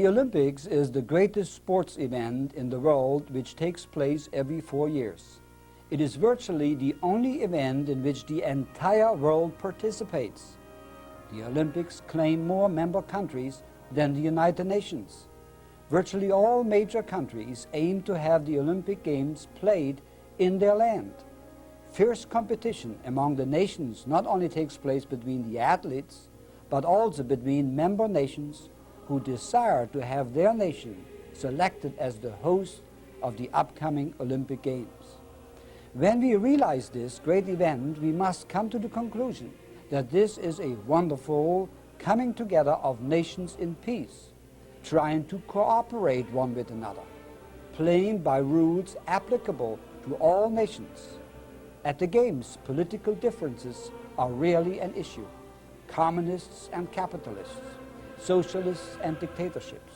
The Olympics is the greatest sports event in the world which takes place every 4 years. It is virtually the only event in which the entire world participates. The Olympics claim more member countries than the United Nations. Virtually all major countries aim to have the Olympic Games played in their land. Fierce competition among the nations not only takes place between the athletes, but also between member nations who desire to have their nation selected as the host of the upcoming Olympic Games. When we realize this great event, we must come to the conclusion that this is a wonderful coming together of nations in peace, trying to cooperate one with another, playing by rules applicable to all nations. At the Games, political differences are rarely an issue. Communists and capitalists, socialists and dictatorships,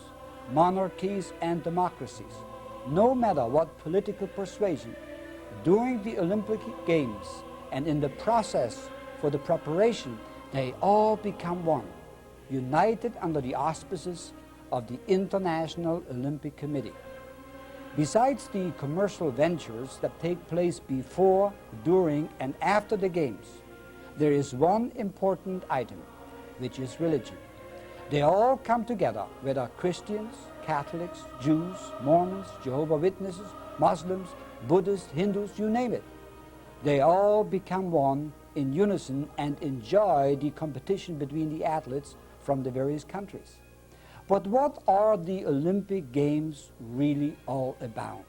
monarchies and democracies, no matter what political persuasion, during the Olympic Games and in the process for the preparation, they all become one, united under the auspices of the International Olympic Committee. Besides the commercial ventures that take place before, during, and after the Games, there is one important item, which is religion. They all come together, whether Christians, Catholics, Jews, Mormons, Jehovah's Witnesses, Muslims, Buddhists, Hindus, you name it. They all become one in unison and enjoy the competition between the athletes from the various countries. But what are the Olympic Games really all about?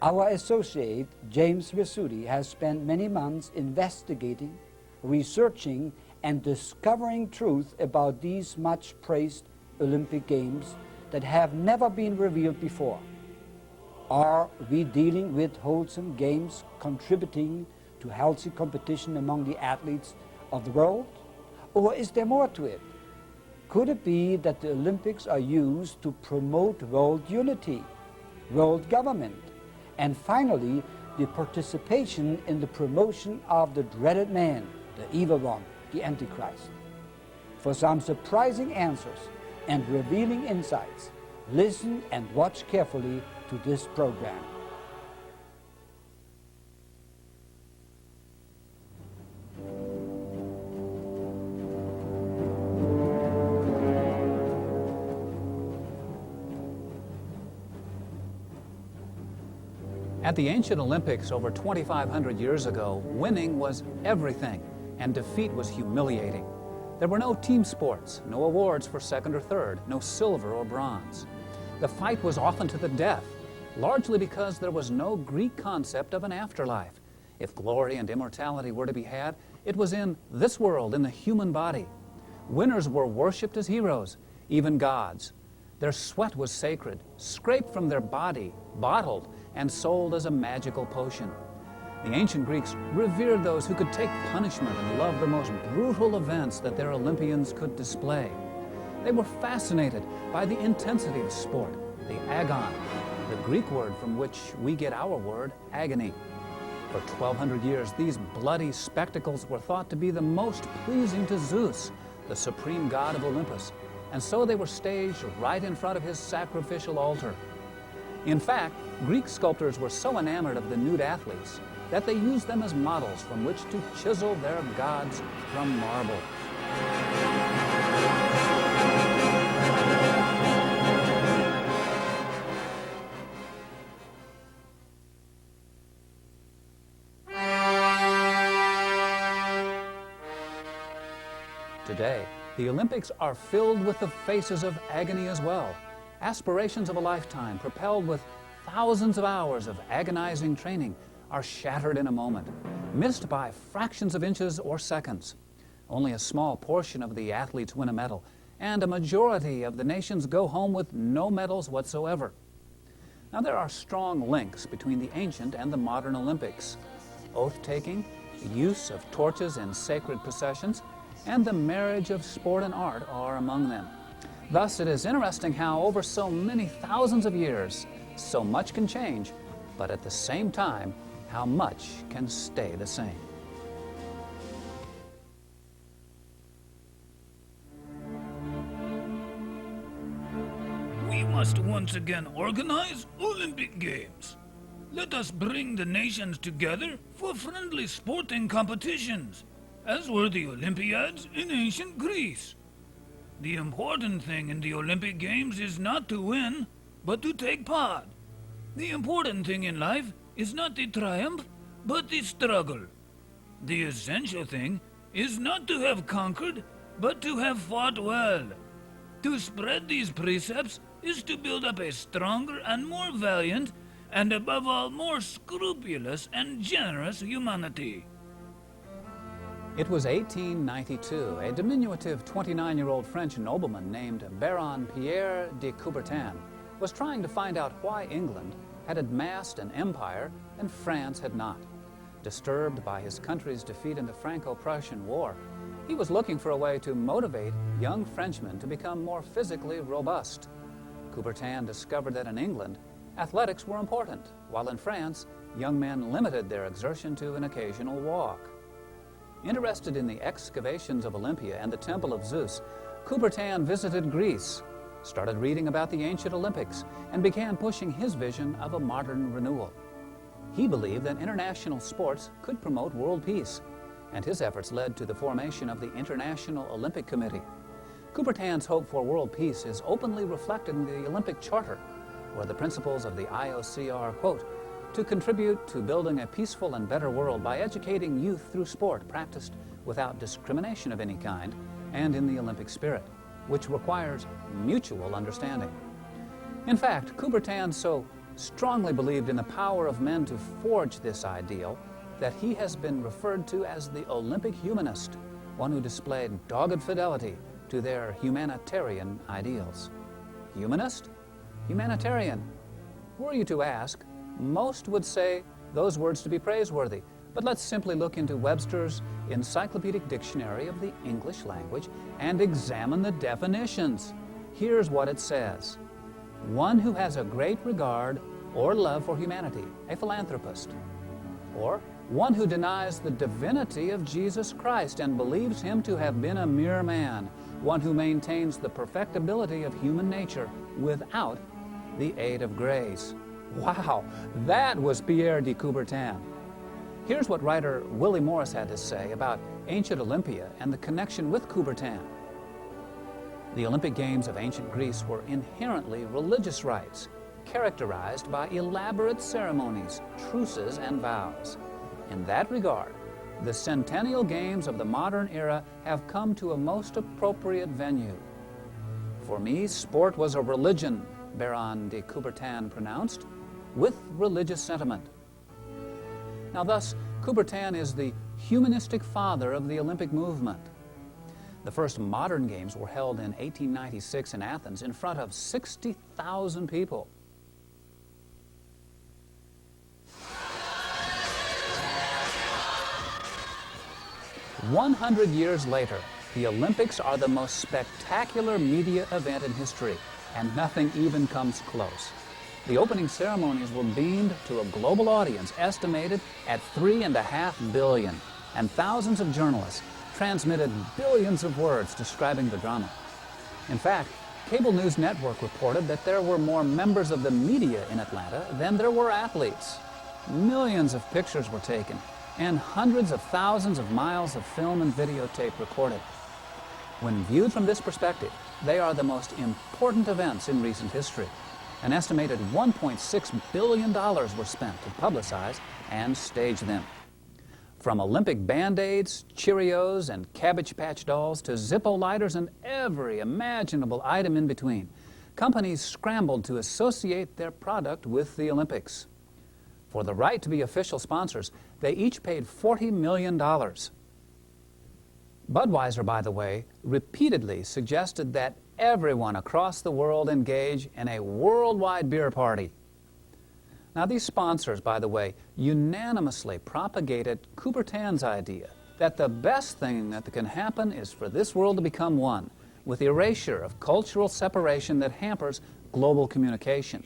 Our associate, James Vesuti, has spent many months investigating, researching, and discovering truth about these much praised Olympic Games that have never been revealed before. Are we dealing with wholesome games contributing to healthy competition among the athletes of the world? Or is there more to it? Could it be that the Olympics are used to promote world unity, world government, and finally the participation in the promotion of the dreaded man, the evil one, the Antichrist? For some surprising answers and revealing insights, listen and watch carefully to this program. At the ancient Olympics over 2,500 years ago, winning was everything, and defeat was humiliating. There were no team sports, no awards for second or third, no silver or bronze. The fight was often to the death, largely because there was no Greek concept of an afterlife. If glory and immortality were to be had, it was in this world, in the human body. Winners were worshipped as heroes, even gods. Their sweat was sacred, scraped from their body, bottled, and sold as a magical potion. The ancient Greeks revered those who could take punishment and loved the most brutal events that their Olympians could display. They were fascinated by the intensity of sport, the agon, the Greek word from which we get our word agony. For 1,200 years, these bloody spectacles were thought to be the most pleasing to Zeus, the supreme god of Olympus, and so they were staged right in front of his sacrificial altar. In fact, Greek sculptors were so enamored of the nude athletes that they used them as models from which to chisel their gods from marble. Today, the Olympics are filled with the faces of agony as well. Aspirations of a lifetime, propelled with thousands of hours of agonizing training, are shattered in a moment, missed by fractions of inches or seconds. Only a small portion of the athletes win a medal, and a majority of the nations go home with no medals whatsoever. Now, there are strong links between the ancient and the modern Olympics. Oath-taking, the use of torches in sacred processions, and the marriage of sport and art are among them. Thus, it is interesting how over so many thousands of years, so much can change, but at the same time, how much can stay the same. must once again organize Olympic Games. Let us bring the nations together for friendly sporting competitions, as were the Olympiads in ancient Greece. The important thing in the Olympic Games is not to win, but to take part. The important thing in life is not the triumph, but the struggle. The essential thing is not to have conquered, but to have fought well. To spread these precepts is to build up a stronger and more valiant, and above all, more scrupulous and generous humanity. It was 1892. A diminutive 29-year-old French nobleman named Baron Pierre de Coubertin was trying to find out why England had amassed an empire and France had not. Disturbed by his country's defeat in the Franco-Prussian War, he was looking for a way to motivate young Frenchmen to become more physically robust. Coubertin discovered that in England, athletics were important, while in France, young men limited their exertion to an occasional walk. Interested in the excavations of Olympia and the Temple of Zeus, Coubertin visited Greece, started reading about the ancient Olympics, and began pushing his vision of a modern renewal. He believed that international sports could promote world peace, and his efforts led to the formation of the International Olympic Committee. Coubertin's hope for world peace is openly reflected in the Olympic Charter, where the principles of the IOC are, quote, to contribute to building a peaceful and better world by educating youth through sport practiced without discrimination of any kind and in the Olympic spirit, which requires mutual understanding. In fact, Coubertin so strongly believed in the power of men to forge this ideal that he has been referred to as the Olympic humanist, one who displayed dogged fidelity to their humanitarian ideals. Humanist? Humanitarian. Were you to ask, most would say those words to be praiseworthy, but let's simply look into Webster's Encyclopedic Dictionary of the English Language and examine the definitions. Here's what it says. One who has a great regard or love for humanity, a philanthropist. Or one who denies the divinity of Jesus Christ and believes him to have been a mere man, one who maintains the perfectibility of human nature without the aid of grace. Wow, that was Pierre de Coubertin. Here's what writer Willie Morris had to say about ancient Olympia and the connection with Coubertin. The Olympic Games of ancient Greece were inherently religious rites, characterized by elaborate ceremonies, truces, and vows. In that regard, the Centennial Games of the modern era have come to a most appropriate venue. For me, sport was a religion, Baron de Coubertin pronounced, with religious sentiment. Now thus, Coubertin is the humanistic father of the Olympic movement. The first modern games were held in 1896 in Athens in front of 60,000 people. "100 years later, the Olympics are the most spectacular media event in history, and nothing even comes close. The opening ceremonies were beamed to a global audience estimated at 3.5 billion, and thousands of journalists transmitted billions of words describing the drama. In fact, Cable News Network reported that there were more members of the media in Atlanta than there were athletes. Millions of pictures were taken, and hundreds of thousands of miles of film and videotape recorded. When viewed from this perspective, they are the most important events in recent history. An estimated $1.6 billion were spent to publicize and stage them. From Olympic Band-Aids, Cheerios, and Cabbage Patch dolls to Zippo lighters and every imaginable item in between, companies scrambled to associate their product with the Olympics. For the right to be official sponsors, they each paid $40 million. Budweiser, by the way, repeatedly suggested that everyone across the world engage in a worldwide beer party. Now, these sponsors, by the way, unanimously propagated Coubertin's idea that the best thing that can happen is for this world to become one, with the erasure of cultural separation that hampers global communication.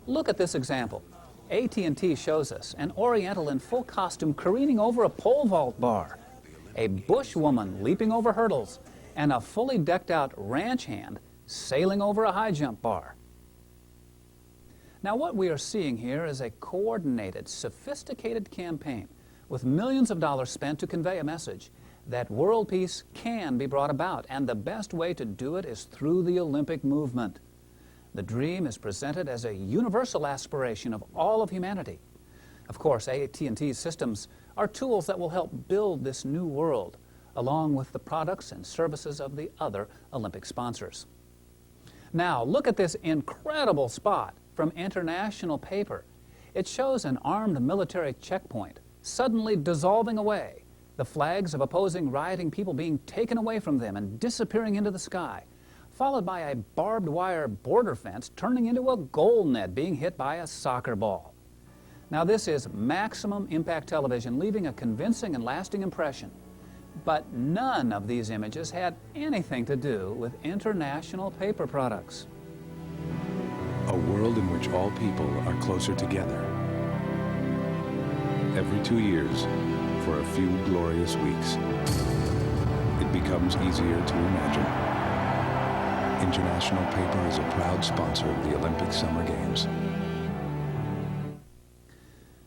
Look at this example. AT&T shows us an Oriental in full costume careening over a pole vault bar, a bush woman leaping over hurdles, and a fully decked out ranch hand sailing over a high jump bar. Now, what we are seeing here is a coordinated, sophisticated campaign with millions of dollars spent to convey a message that world peace can be brought about, and the best way to do it is through the Olympic movement. The dream is presented as a universal aspiration of all of humanity. Of course, AT&T's systems are tools that will help build this new world, along with the products and services of the other Olympic sponsors. Now, look at this incredible spot from International Paper. It shows an armed military checkpoint suddenly dissolving away, the flags of opposing rioting people being taken away from them and disappearing into the sky, followed by a barbed wire border fence turning into a goal net being hit by a soccer ball. Now, this is maximum impact television, leaving a convincing and lasting impression. But none of these images had anything to do with International Paper products. A world in which all people are closer together. Every 2 years, for a few glorious weeks, it becomes easier to imagine. International Paper is a proud sponsor of the Olympic Summer Games.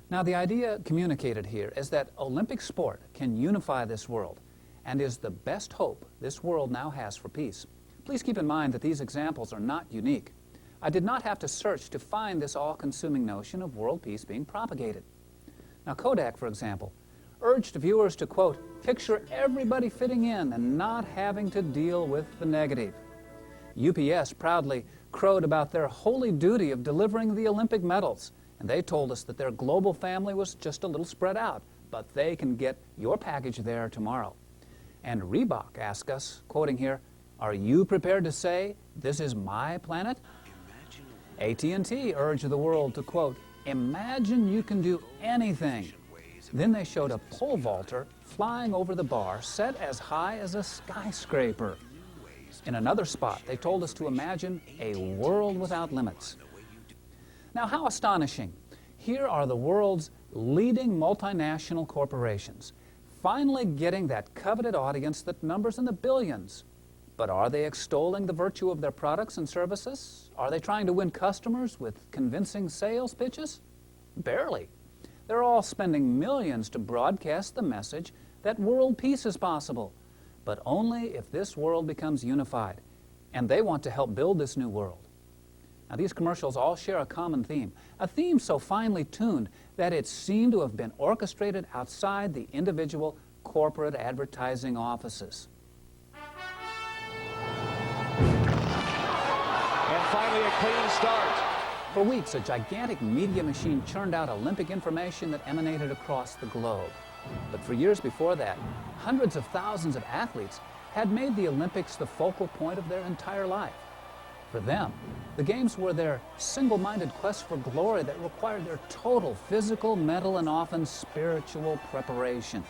Now, the idea communicated here is that Olympic sport can unify this world and is the best hope this world now has for peace. Please keep in mind that these examples are not unique. I did not have to search to find this all-consuming notion of world peace being propagated. Now, Kodak, for example, urged viewers to, quote, picture everybody fitting in and not having to deal with the negative. UPS proudly crowed about their holy duty of delivering the Olympic medals, and they told us that their global family was just a little spread out, but they can get your package there tomorrow. And Reebok asked us, quoting here, are you prepared to say, this is my planet? AT&T urged the world to, quote, imagine you can do anything. Then they showed a pole vaulter flying over the bar set as high as a skyscraper. In another spot, they told us to imagine a world without limits. Now, how astonishing. Here are the world's leading multinational corporations, finally getting that coveted audience that numbers in the billions. But are they extolling the virtue of their products and services? Are they trying to win customers with convincing sales pitches? Barely. They're all spending millions to broadcast the message that world peace is possible, but only if this world becomes unified, and they want to help build this new world. Now, these commercials all share a common theme, a theme so finely tuned that it seemed to have been orchestrated outside the individual corporate advertising offices. And finally, a clean start. For weeks, a gigantic media machine churned out Olympic information that emanated across the globe. But for years before that, hundreds of thousands of athletes had made the Olympics the focal point of their entire life. For them, the Games were their single-minded quest for glory that required their total physical, mental, and often spiritual preparation.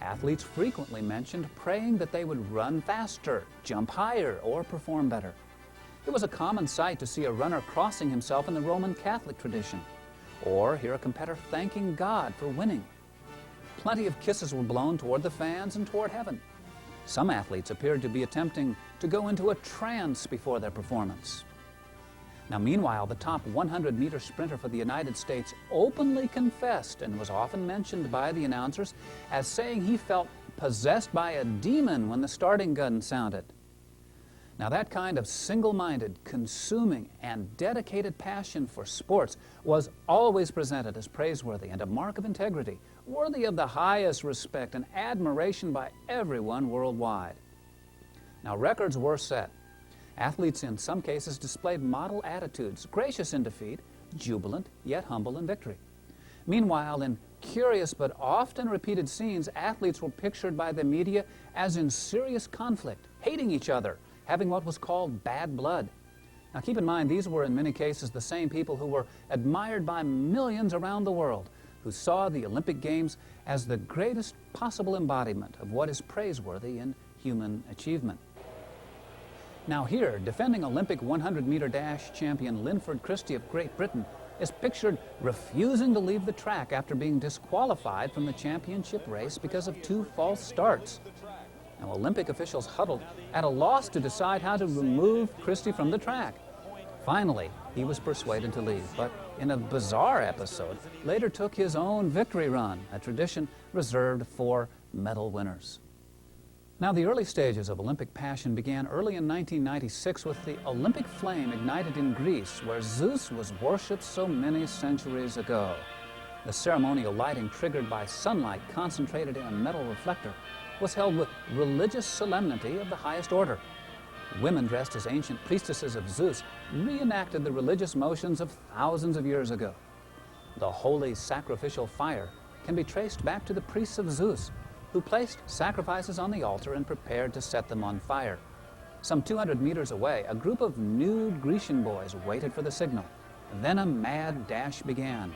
Athletes frequently mentioned praying that they would run faster, jump higher, or perform better. It was a common sight to see a runner crossing himself in the Roman Catholic tradition, or hear a competitor thanking God for winning. Plenty of kisses were blown toward the fans and toward heaven. Some athletes appeared to be attempting to go into a trance before their performance. Now, meanwhile, the top 100-meter sprinter for the United States openly confessed and was often mentioned by the announcers as saying he felt possessed by a demon when the starting gun sounded. Now, that kind of single-minded, consuming, and dedicated passion for sports was always presented as praiseworthy and a mark of integrity, worthy of the highest respect and admiration by everyone worldwide. Now, records were set. Athletes in some cases displayed model attitudes, gracious in defeat, jubilant yet humble in victory. Meanwhile, in curious but often repeated scenes, athletes were pictured by the media as in serious conflict, hating each other, having what was called bad blood. Now, keep in mind, these were in many cases the same people who were admired by millions around the world, who saw the Olympic Games as the greatest possible embodiment of what is praiseworthy in human achievement. Now here, defending Olympic 100-meter dash champion Linford Christie of Great Britain is pictured refusing to leave the track after being disqualified from the championship race because of 2 false starts. Now, Olympic officials huddled at a loss to decide how to remove Christie from the track. Finally, he was persuaded to leave, but in a bizarre episode, later took his own victory run, a tradition reserved for medal winners. Now, the early stages of Olympic passion began early in 1996 with the Olympic flame ignited in Greece, where Zeus was worshipped so many centuries ago. The ceremonial lighting, triggered by sunlight concentrated in a metal reflector, was held with religious solemnity of the highest order. Women dressed as ancient priestesses of Zeus reenacted the religious motions of thousands of years ago. The holy sacrificial fire can be traced back to the priests of Zeus, who placed sacrifices on the altar and prepared to set them on fire. Some 200 meters away, a group of nude Grecian boys waited for the signal. Then a mad dash began.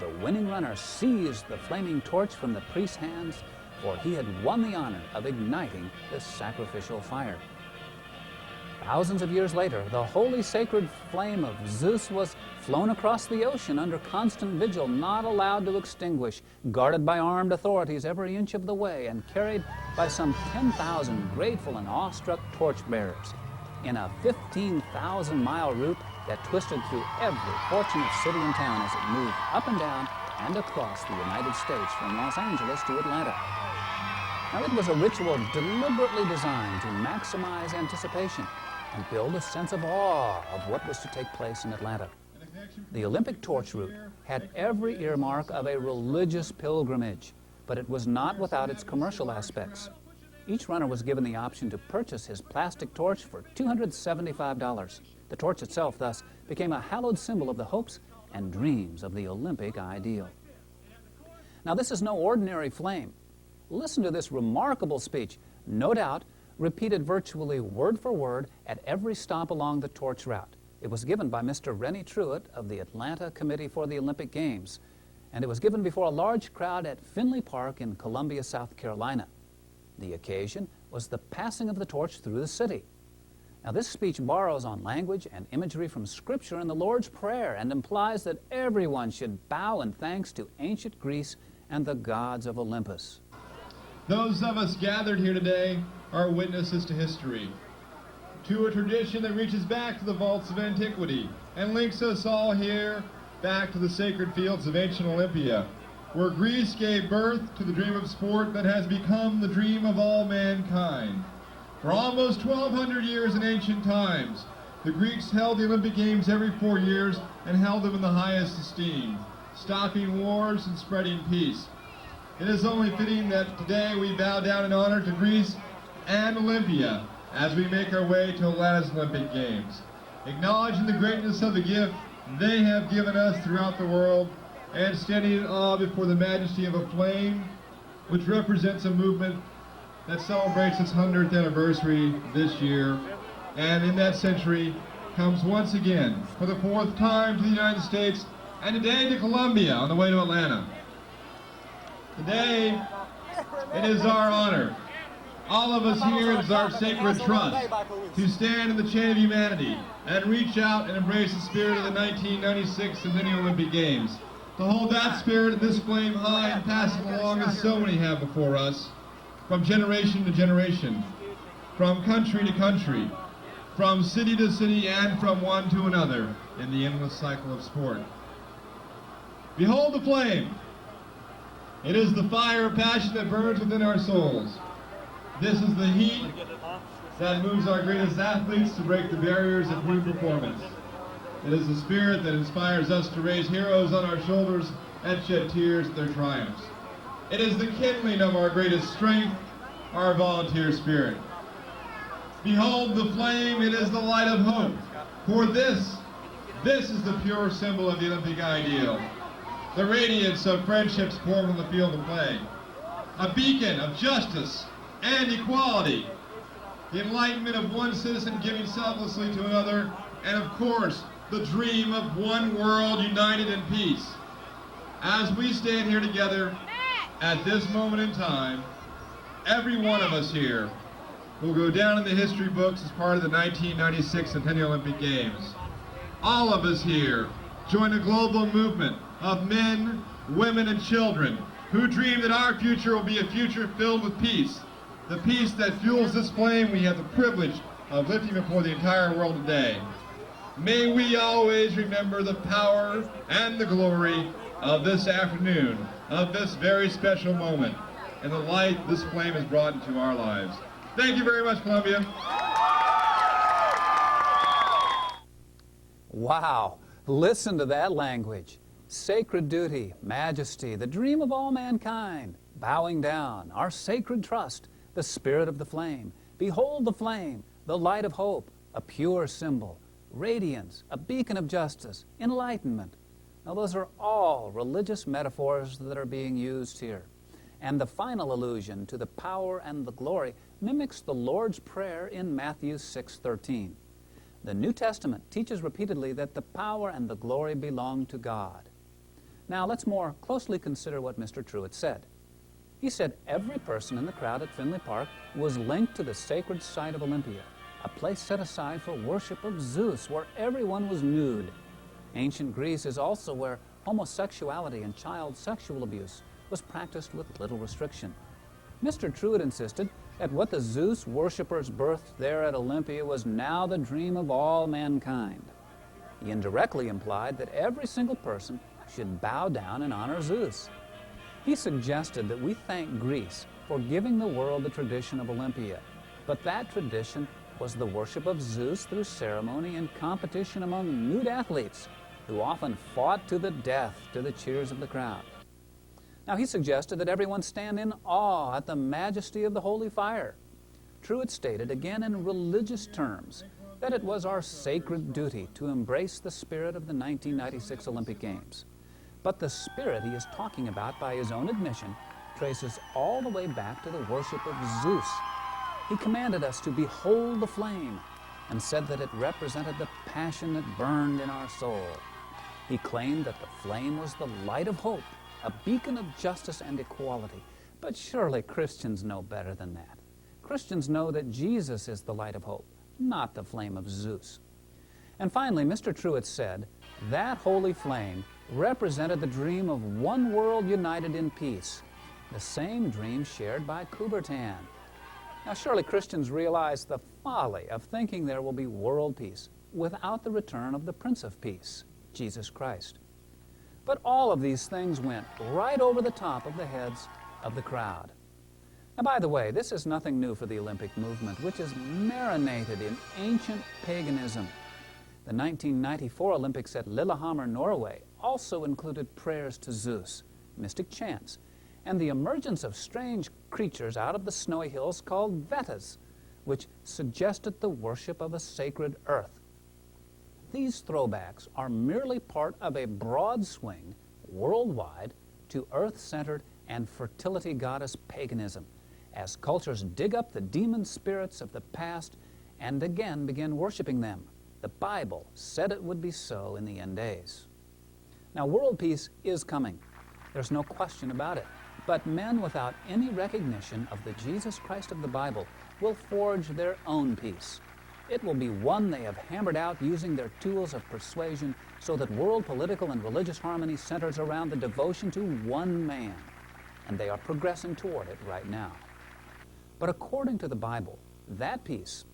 The winning runner seized the flaming torch from the priest's hands, for he had won the honor of igniting the sacrificial fire. Thousands of years later, the holy sacred flame of Zeus was flown across the ocean under constant vigil, not allowed to extinguish, guarded by armed authorities every inch of the way, and carried by some 10,000 grateful and awestruck torchbearers in a 15,000-mile route that twisted through every fortunate city and town as it moved up and down and across the United States from Los Angeles to Atlanta. Now, it was a ritual deliberately designed to maximize anticipation and build a sense of awe of what was to take place in Atlanta. The Olympic torch route had every earmark of a religious pilgrimage, but it was not without its commercial aspects. Each runner was given the option to purchase his plastic torch for $275. The torch itself, thus, became a hallowed symbol of the hopes and dreams of the Olympic ideal. Now, this is no ordinary flame. Listen to this remarkable speech, no doubt repeated virtually word for word at every stop along the torch route. It was given by Mr. Rennie Truitt of the Atlanta Committee for the Olympic Games, and it was given before a large crowd at Finley Park in Columbia, South Carolina. The occasion was the passing of the torch through the city. Now, this speech borrows on language and imagery from Scripture and the Lord's Prayer and implies that everyone should bow in thanks to ancient Greece and the gods of Olympus. Those of us gathered here today are witnesses to history, to a tradition that reaches back to the vaults of antiquity and links us all here back to the sacred fields of ancient Olympia, where Greece gave birth to the dream of sport that has become the dream of all mankind. For almost 1,200 years in ancient times, the Greeks held the Olympic Games every 4 years and held them in the highest esteem, stopping wars and spreading peace. It is only fitting that today we bow down in honor to Greece and Olympia as we make our way to Atlanta's Olympic Games, acknowledging the greatness of the gift they have given us throughout the world and standing in awe before the majesty of a flame, which represents a movement that celebrates its 100th anniversary this year, and in that century comes once again for the 4th time to the United States and today to Columbia on the way to Atlanta. Today, it is our honor, all of us here, it is our sacred trust, to stand in the chain of humanity and reach out and embrace the spirit of the 1996 Centennial Olympic Games, to hold that spirit and this flame high and pass it along as so many have before us, from generation to generation, from country to country, from city to city, and from one to another in the endless cycle of sport. Behold the flame! It is the fire of passion that burns within our souls. This is the heat that moves our greatest athletes to break the barriers of human performance. It is the spirit that inspires us to raise heroes on our shoulders and shed tears at their triumphs. It is the kindling of our greatest strength, our volunteer spirit. Behold the flame, it is the light of hope. For this is the pure symbol of the Olympic ideal. The radiance of friendships formed on the field of play. A beacon of justice and equality. The enlightenment of one citizen giving selflessly to another. And of course, the dream of one world united in peace. As we stand here together at this moment in time, every one of us here will go down in the history books as part of the 1996 Centennial Olympic Games. All of us here join a global movement of men, women, and children who dream that our future will be a future filled with peace. The peace that fuels this flame we have the privilege of lifting before the entire world today. may we always remember the power and the glory of this afternoon, of this very special moment, and the light this flame has brought into our lives. Thank you very much, Columbia. Wow, listen to that language. Sacred duty, majesty, the dream of all mankind, bowing down, our sacred trust, the spirit of the flame. Behold the flame, the light of hope, a pure symbol, radiance, a beacon of justice, enlightenment. Now those are all religious metaphors that are being used here. And the final allusion to the power and the glory mimics the Lord's Prayer in Matthew 6:13. The New Testament teaches repeatedly that the power and the glory belong to God. Now let's more closely consider what Mr. Truitt said. He said every person in the crowd at Fenway Park was linked to the sacred site of Olympia, a place set aside for worship of Zeus, where everyone was nude. Ancient Greece is also where homosexuality and child sexual abuse was practiced with little restriction. Mr. Truitt insisted that what the Zeus worshippers birthed there at Olympia was now the dream of all mankind. He indirectly implied that every single person should bow down and honor Zeus. He suggested that we thank Greece for giving the world the tradition of Olympia, but that tradition was the worship of Zeus through ceremony and competition among nude athletes who often fought to the death to the cheers of the crowd. Now he suggested that everyone stand in awe at the majesty of the holy fire. Truitt stated again in religious terms that it was our sacred duty to embrace the spirit of the 1996 Olympic Games. But the spirit he is talking about, by his own admission, traces all the way back to the worship of Zeus. He commanded us to behold the flame and said that it represented the passion that burned in our soul. He claimed that the flame was the light of hope, a beacon of justice and equality. But surely Christians know better than that. Christians know that Jesus is the light of hope, not the flame of Zeus. And finally, Mr. Truitt said that holy flame represented the dream of one world united in peace, the same dream shared by Coubertin. Now surely Christians realize the folly of thinking there will be world peace without the return of the Prince of Peace, Jesus Christ. But all of these things went right over the top of the heads of the crowd. Now, by the way, this is nothing new for the Olympic movement, which is marinated in ancient paganism. The 1994 Olympics at Lillehammer, Norway, also included prayers to Zeus, mystic chants, and the emergence of strange creatures out of the snowy hills called Vetas, which suggested the worship of a sacred earth. These throwbacks are merely part of a broad swing worldwide to earth-centered and fertility goddess paganism, as cultures dig up the demon spirits of the past and again begin worshiping them. The Bible said it would be so in the end days. Now, world peace is coming. There's no question about it. But men without any recognition of the Jesus Christ of the Bible will forge their own peace. It will be one they have hammered out using their tools of persuasion so that world political and religious harmony centers around the devotion to one man. And they are progressing toward it right now. But according to the Bible, that peace,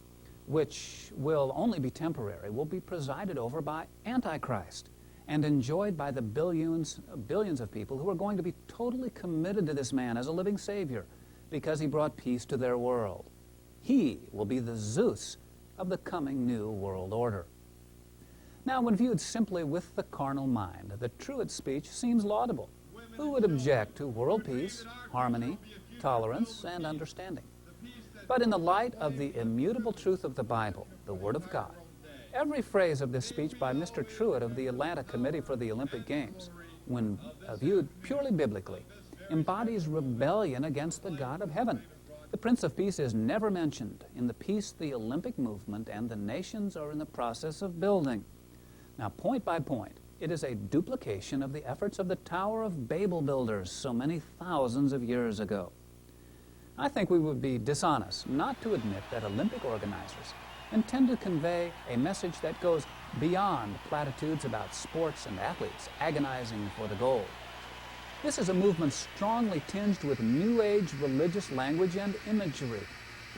which will only be temporary, will be presided over by Antichrist and enjoyed by the billions of people who are going to be totally committed to this man as a living Savior because he brought peace to their world. He will be the Zeus of the coming new world order. Now, when viewed simply with the carnal mind, the Truitt speech seems laudable. Who would object to world peace, harmony, tolerance, and understanding? But in the light of the immutable truth of the Bible, the Word of God, every phrase of this speech by Mr. Truitt of the Atlanta Committee for the Olympic Games, when viewed purely biblically, embodies rebellion against the God of heaven. The Prince of Peace is never mentioned in the peace the Olympic movement and the nations are in the process of building. Now, point by point, it is a duplication of the efforts of the Tower of Babel builders so many thousands of years ago. I think we would be dishonest not to admit that Olympic organizers intend to convey a message that goes beyond platitudes about sports and athletes agonizing for the gold. This is a movement strongly tinged with New Age religious language and imagery,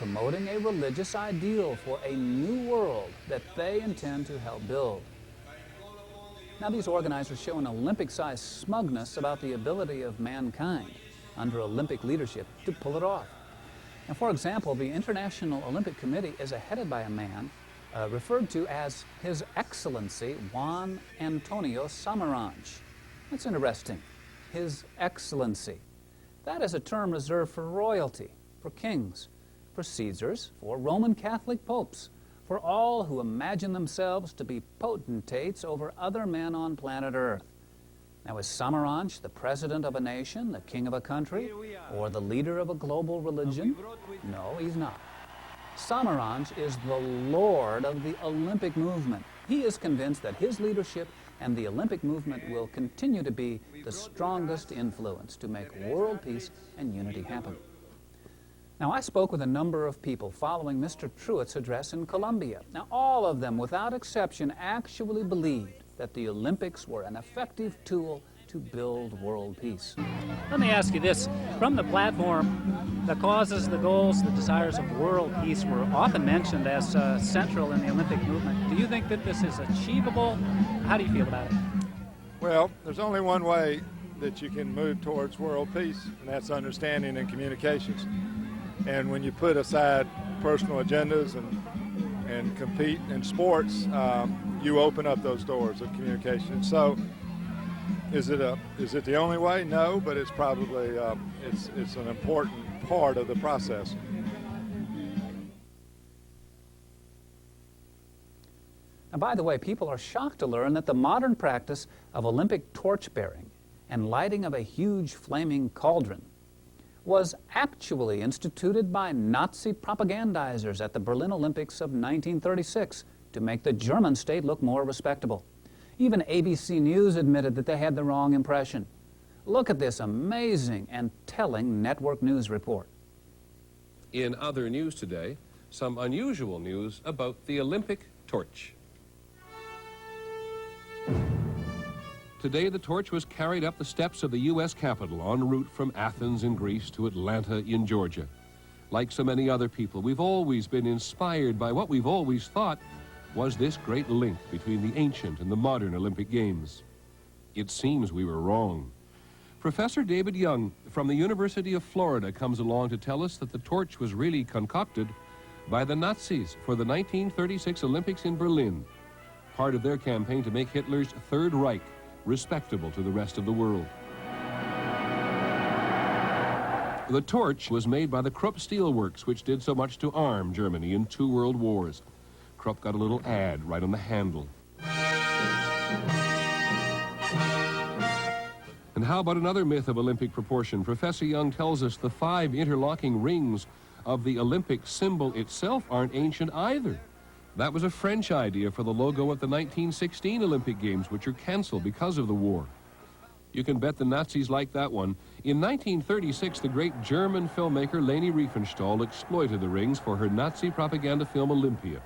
promoting a religious ideal for a new world that they intend to help build. Now, these organizers show an Olympic-sized smugness about the ability of mankind under Olympic leadership to pull it off. And for example, the International Olympic Committee is headed by a man referred to as His Excellency Juan Antonio Samaranch. That's interesting. His Excellency. That is a term reserved for royalty, for kings, for Caesars, for Roman Catholic popes, for all who imagine themselves to be potentates over other men on planet Earth. Now, is Samaranch the president of a nation, the king of a country, or the leader of a global religion? No, he's not. Samaranch is the lord of the Olympic movement. He is convinced that his leadership and the Olympic movement will continue to be the strongest influence to make world peace and unity happen. Now, I spoke with a number of people following Mr. Truett's address in Colombia. Now, all of them, without exception, actually believed that the Olympics were an effective tool to build world peace. Let me ask you this. From the platform, the causes, the goals, the desires of world peace were often mentioned as central in the Olympic movement. Do you think that this is achievable? How do you feel about it? Well, there's only one way that you can move towards world peace, and that's understanding and communications. And when you put aside personal agendas and compete in sports, you open up those doors of communication. So is it the only way? No, but it's probably it's an important part of the process. And by the way, people are shocked to learn that the modern practice of Olympic torch-bearing and lighting of a huge flaming cauldron was actually instituted by Nazi propagandizers at the Berlin Olympics of 1936 to make the German state look more respectable. Even ABC News admitted that they had the wrong impression. Look at this amazing and telling network news report. In other news today, some unusual news about the Olympic torch. Today, the torch was carried up the steps of the U.S. Capitol en route from Athens in Greece to Atlanta in Georgia. Like so many other people, we've always been inspired by what we've always thought was this great link between the ancient and the modern Olympic Games. It seems we were wrong. Professor David Young from the University of Florida comes along to tell us that the torch was really concocted by the Nazis for the 1936 Olympics in Berlin, part of their campaign to make Hitler's Third Reich respectable to the rest of the world. The torch was made by the Krupp Steel Works, which did so much to arm Germany in 2 world wars. Krupp got a little ad right on the handle. And how about another myth of Olympic proportion? Professor Young tells us the 5 interlocking rings of the Olympic symbol itself aren't ancient either. That was a French idea for the logo at the 1916 Olympic Games, which are canceled because of the war. You can bet the Nazis liked that one. In 1936, the great German filmmaker Leni Riefenstahl exploited the rings for her Nazi propaganda film Olympia.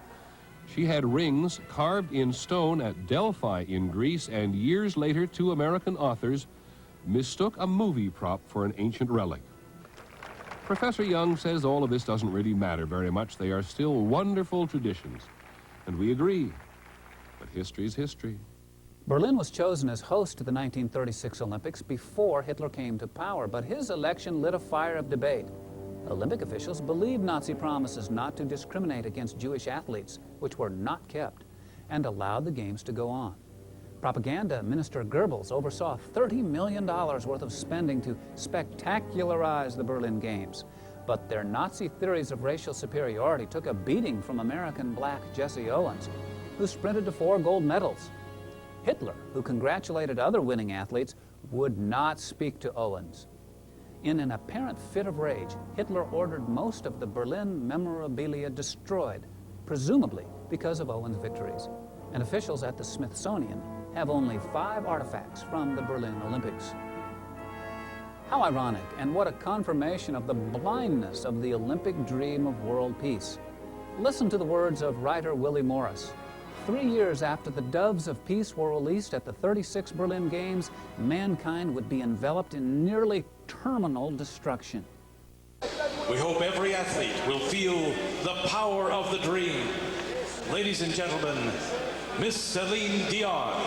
She had rings carved in stone at Delphi in Greece, and years later, 2 American authors mistook a movie prop for an ancient relic. Professor Young says all of this doesn't really matter very much. They are still wonderful traditions. And we agree. But history's history. Berlin was chosen as host to the 1936 Olympics before Hitler came to power, but his election lit a fire of debate. Olympic officials believed Nazi promises not to discriminate against Jewish athletes, which were not kept, and allowed the games to go on. Propaganda Minister Goebbels oversaw $30 million worth of spending to spectacularize the Berlin Games. But their Nazi theories of racial superiority took a beating from American black Jesse Owens, who sprinted to 4 gold medals. Hitler, who congratulated other winning athletes, would not speak to Owens. In an apparent fit of rage, Hitler ordered most of the Berlin memorabilia destroyed, presumably because of Owens' victories. And officials at the Smithsonian have only 5 artifacts from the Berlin Olympics. How ironic, and what a confirmation of the blindness of the Olympic dream of world peace. Listen to the words of writer Willie Morris. 3 years after the doves of peace were released at the 36 Berlin Games, mankind would be enveloped in nearly terminal destruction. We hope every athlete will feel the power of the dream. Ladies and gentlemen, Miss Celine Dion.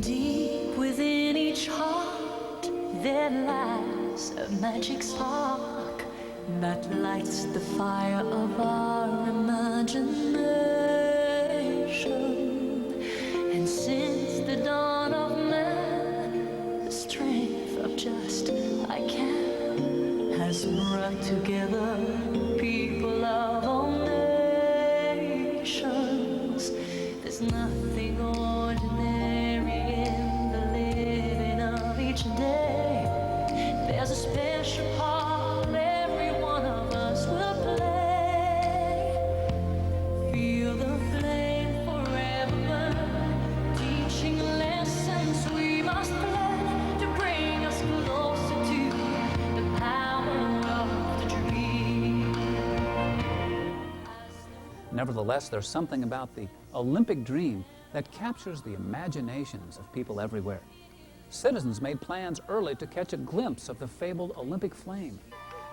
Deep within each heart there lies a magic spark that lights the fire of our imagination. And since the dawn of man, the strength of just I can has brought together people of all nations. There's nothing ordinary in the living of each day. There's a special part every one of us will play. Feel the flame forever burn, teaching lessons we must learn to bring us closer to the power of the dream. Nevertheless, there's something about the Olympic dream that captures the imaginations of people everywhere. Citizens made plans early to catch a glimpse of the fabled Olympic flame.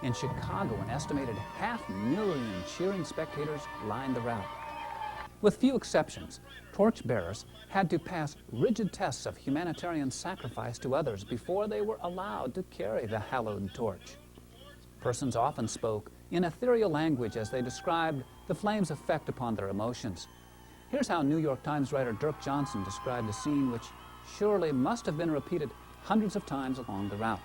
In Chicago, an estimated 500,000 cheering spectators lined the route. With few exceptions, torchbearers had to pass rigid tests of humanitarian sacrifice to others before they were allowed to carry the hallowed torch. Persons often spoke in ethereal language as they described the flame's effect upon their emotions. Here's how New York Times writer Dirk Johnson described a scene which surely must have been repeated hundreds of times along the route.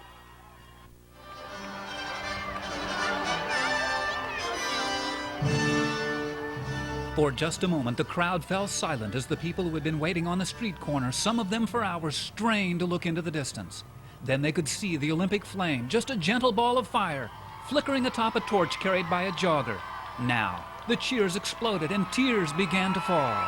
For just a moment, the crowd fell silent as the people who had been waiting on the street corner, some of them for hours, strained to look into the distance. Then they could see the Olympic flame, just a gentle ball of fire, flickering atop a torch carried by a jogger. Now, the cheers exploded and tears began to fall.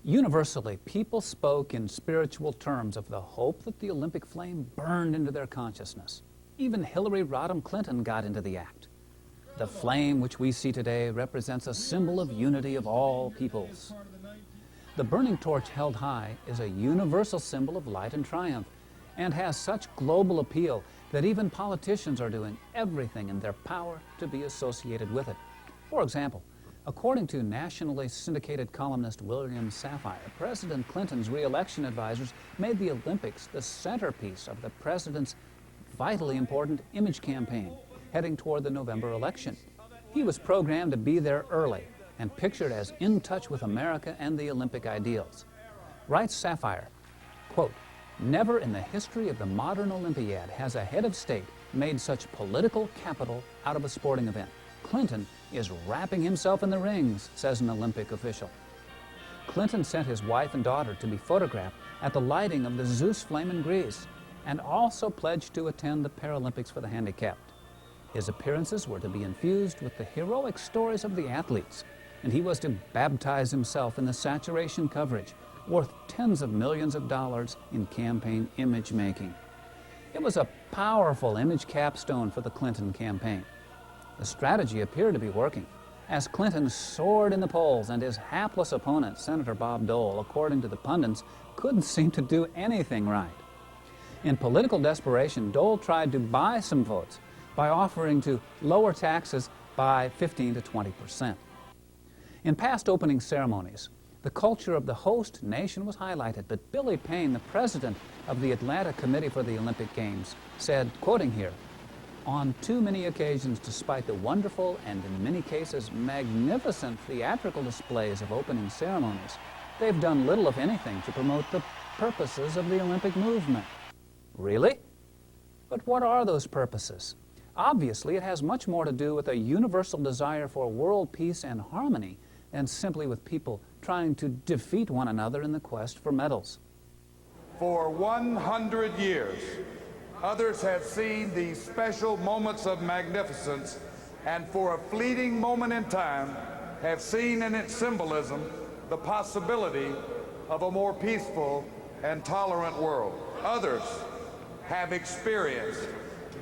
Universally, people spoke in spiritual terms of the hope that the Olympic flame burned into their consciousness. Even Hillary Rodham Clinton got into the act. The flame which we see today represents a symbol of unity of all peoples. The burning torch held high is a universal symbol of light and triumph, and has such global appeal that even politicians are doing everything in their power to be associated with it. For example, according to nationally syndicated columnist William Safire, President Clinton's re-election advisors made the Olympics the centerpiece of the president's vitally important image campaign heading toward the November election. He was programmed to be there early and pictured as in touch with America and the Olympic ideals. Writes Safire, quote, "Never in the history of the modern Olympiad has a head of state made such political capital out of a sporting event. Clinton is wrapping himself in the rings," says an Olympic official. Clinton sent his wife and daughter to be photographed at the lighting of the Zeus flame in Greece, and also pledged to attend the Paralympics for the handicapped. His appearances were to be infused with the heroic stories of the athletes, and he was to baptize himself in the saturation coverage, worth tens of millions of dollars in campaign image making. It was a powerful image capstone for the Clinton campaign. The strategy appeared to be working, as Clinton soared in the polls and his hapless opponent, Senator Bob Dole, according to the pundits, couldn't seem to do anything right. In political desperation, Dole tried to buy some votes by offering to lower taxes by 15 to 20%. In past opening ceremonies, the culture of the host nation was highlighted, but Billy Payne, the president of the Atlanta Committee for the Olympic Games, said, quoting here, "On too many occasions, despite the wonderful and in many cases magnificent theatrical displays of opening ceremonies, they've done little, if anything, to promote the purposes of the Olympic movement." Really? But what are those purposes? Obviously, it has much more to do with a universal desire for world peace and harmony than simply with people trying to defeat one another in the quest for medals. For 100 years, others have seen these special moments of magnificence, and for a fleeting moment in time have seen in its symbolism the possibility of a more peaceful and tolerant world. Others have experienced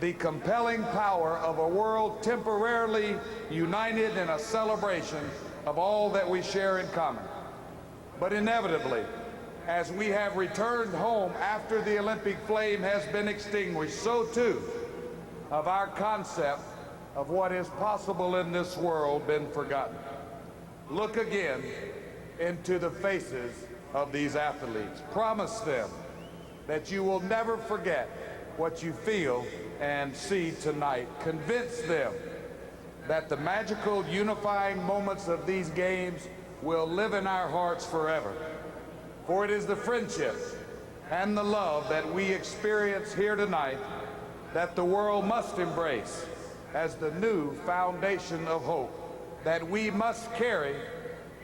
the compelling power of a world temporarily united in a celebration of all that we share in common. But inevitably, as we have returned home after the Olympic flame has been extinguished, so too have our concept of what is possible in this world been forgotten. Look again into the faces of these athletes. Promise them that you will never forget what you feel and see tonight. Convince them that the magical unifying moments of these games will live in our hearts forever. For it is the friendship and the love that we experience here tonight that the world must embrace as the new foundation of hope that we must carry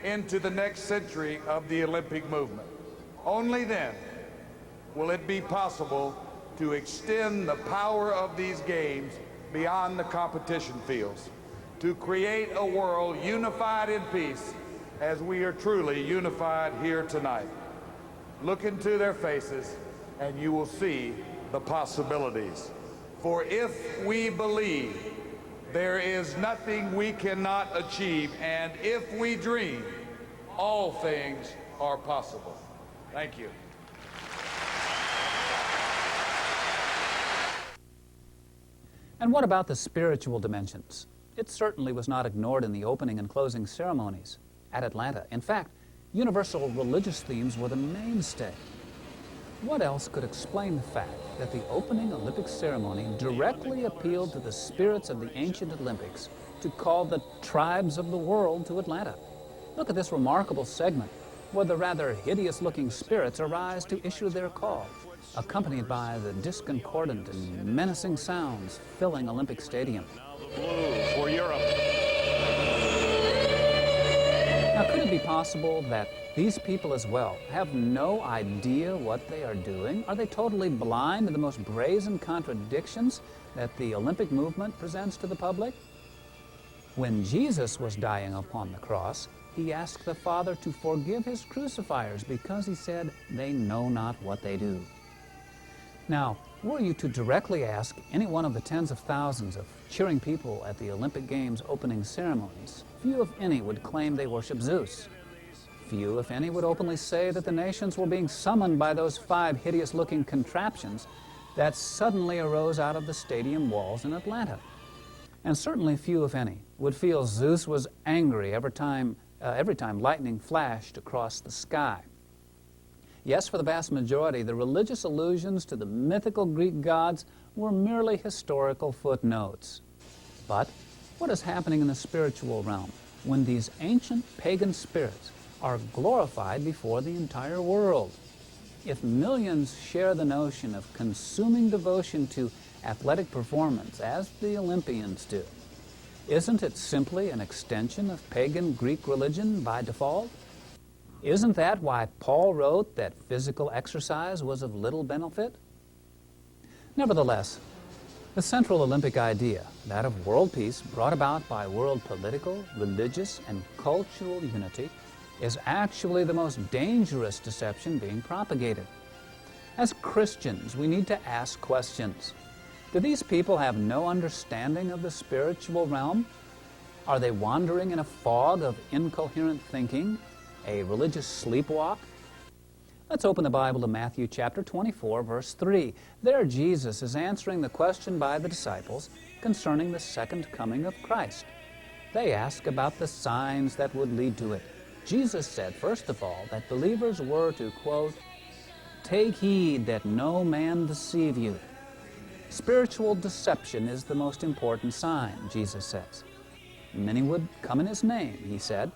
into the next century of the Olympic movement. Only then will it be possible to extend the power of these games beyond the competition fields, to create a world unified in peace as we are truly unified here tonight. Look into their faces and you will see the possibilities. For if we believe, there is nothing we cannot achieve, and if we dream, all things are possible. Thank you. And what about the spiritual dimensions? It certainly was not ignored in the opening and closing ceremonies at Atlanta. In fact, universal religious themes were the mainstay. What else could explain the fact that the opening Olympic ceremony directly appealed to the spirits of the ancient Olympics to call the tribes of the world to Atlanta? Look at this remarkable segment where the rather hideous-looking spirits arise to issue their call, accompanied by the discordant and menacing sounds filling Olympic Stadium. Blue for Europe. Now, could it be possible that these people as well have no idea what they are doing? Are they totally blind to the most brazen contradictions that the Olympic movement presents to the public? When Jesus was dying upon the cross, he asked the Father to forgive his crucifiers because he said, "They know not what they do." Now, were you to directly ask any one of the tens of thousands of cheering people at the Olympic Games opening ceremonies, few if any would claim they worship Zeus. Few if any would openly say that the nations were being summoned by those 5 hideous-looking contraptions that suddenly arose out of the stadium walls in Atlanta. And certainly few if any would feel Zeus was angry every time lightning flashed across the sky. Yes, for the vast majority, the religious allusions to the mythical Greek gods were merely historical footnotes. But what is happening in the spiritual realm when these ancient pagan spirits are glorified before the entire world? If millions share the notion of consuming devotion to athletic performance, as the Olympians do, isn't it simply an extension of pagan Greek religion by default? Isn't that why Paul wrote that physical exercise was of little benefit? Nevertheless, the central Olympic idea, that of world peace brought about by world political, religious, and cultural unity, is actually the most dangerous deception being propagated. As Christians, we need to ask questions. Do these people have no understanding of the spiritual realm? Are they wandering in a fog of incoherent thinking, a religious sleepwalk? Let's open the Bible to Matthew chapter 24, verse 3. There Jesus is answering the question by the disciples concerning the second coming of Christ. They ask about the signs that would lead to it. Jesus said, first of all, that believers were to, quote, "Take heed that no man deceive you." Spiritual deception is the most important sign, Jesus says. Many would come in his name, he said,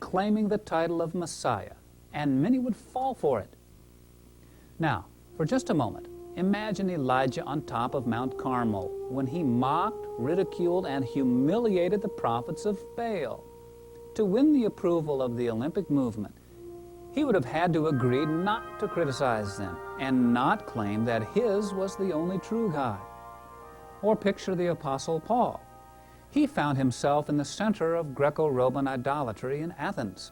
claiming the title of Messiah, and many would fall for it. Now, for just a moment, imagine Elijah on top of Mount Carmel when he mocked, ridiculed, and humiliated the prophets of Baal. To win the approval of the Olympic movement, he would have had to agree not to criticize them and not claim that his was the only true God. Or picture the Apostle Paul. He found himself in the center of Greco-Roman idolatry in Athens.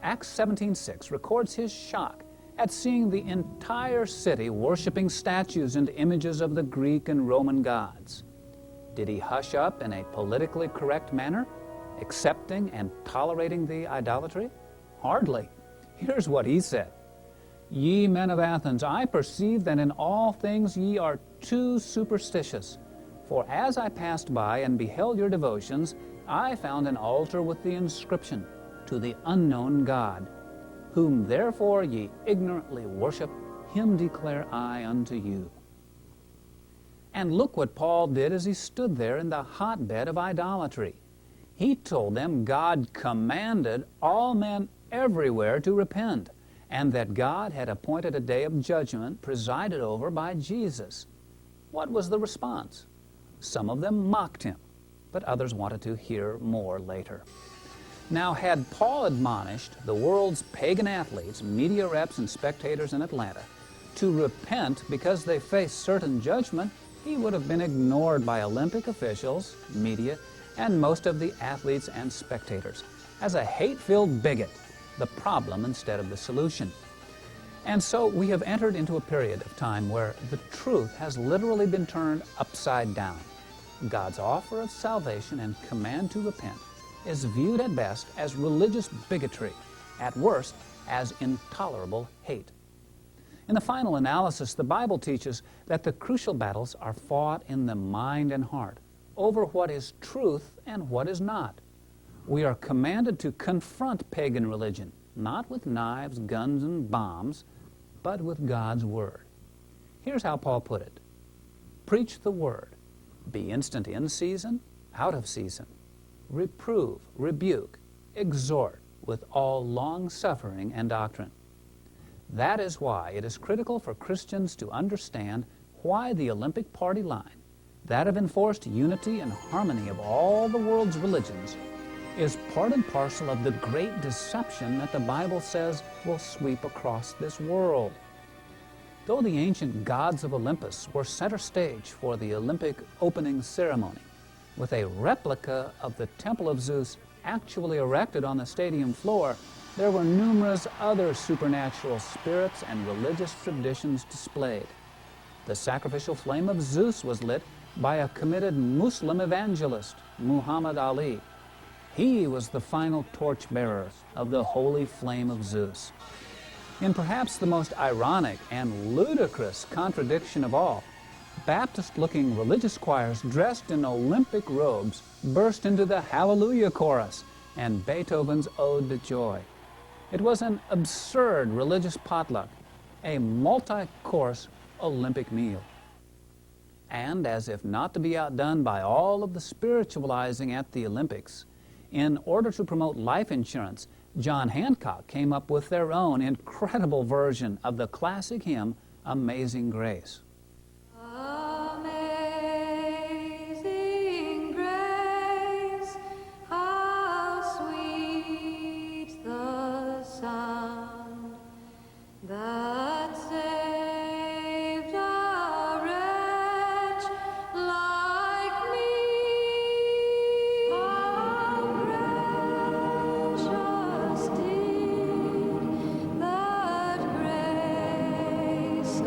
Acts 17:6 records his shock at seeing the entire city worshiping statues and images of the Greek and Roman gods. Did he hush up in a politically correct manner, accepting and tolerating the idolatry? Hardly. Here's what he said. Ye men of Athens, I perceive that in all things ye are too superstitious. For as I passed by and beheld your devotions, I found an altar with the inscription, To the unknown God. Whom therefore ye ignorantly worship, him declare I unto you. And look what Paul did as he stood there in the hotbed of idolatry. He told them God commanded all men everywhere to repent, and that God had appointed a day of judgment presided over by Jesus. What was the response? Some of them mocked him, but others wanted to hear more later. Now, had Paul admonished the world's pagan athletes, media reps, and spectators in Atlanta to repent because they faced certain judgment, he would have been ignored by Olympic officials, media, and most of the athletes and spectators as a hate-filled bigot, the problem instead of the solution. And so we have entered into a period of time where the truth has literally been turned upside down. God's offer of salvation and command to repent is viewed at best as religious bigotry, at worst as intolerable hate. In the final analysis, the Bible teaches that the crucial battles are fought in the mind and heart over what is truth and what is not. We are commanded to confront pagan religion, not with knives, guns, and bombs, but with God's Word. Here's how Paul put it. Preach the Word. Be instant in season, out of season. Reprove, rebuke, exhort with all long-suffering and doctrine. That is why it is critical for Christians to understand why the Olympic party line, that of enforced unity and harmony of all the world's religions, is part and parcel of the great deception that the Bible says will sweep across this world. Though the ancient gods of Olympus were center stage for the Olympic opening ceremony, with a replica of the Temple of Zeus actually erected on the stadium floor, there were numerous other supernatural spirits and religious traditions displayed. The sacrificial flame of Zeus was lit by a committed Muslim evangelist, Muhammad Ali. He was the final torchbearer of the holy flame of Zeus. In perhaps the most ironic and ludicrous contradiction of all, Baptist-looking religious choirs dressed in Olympic robes burst into the Hallelujah chorus and Beethoven's Ode to Joy. It was an absurd religious potluck, a multi-course Olympic meal. And as if not to be outdone by all of the spiritualizing at the Olympics, in order to promote life insurance, John Hancock came up with their own incredible version of the classic hymn, Amazing Grace. Amazing grace, how sweet the sound that saved a wretch like me. How precious did that grace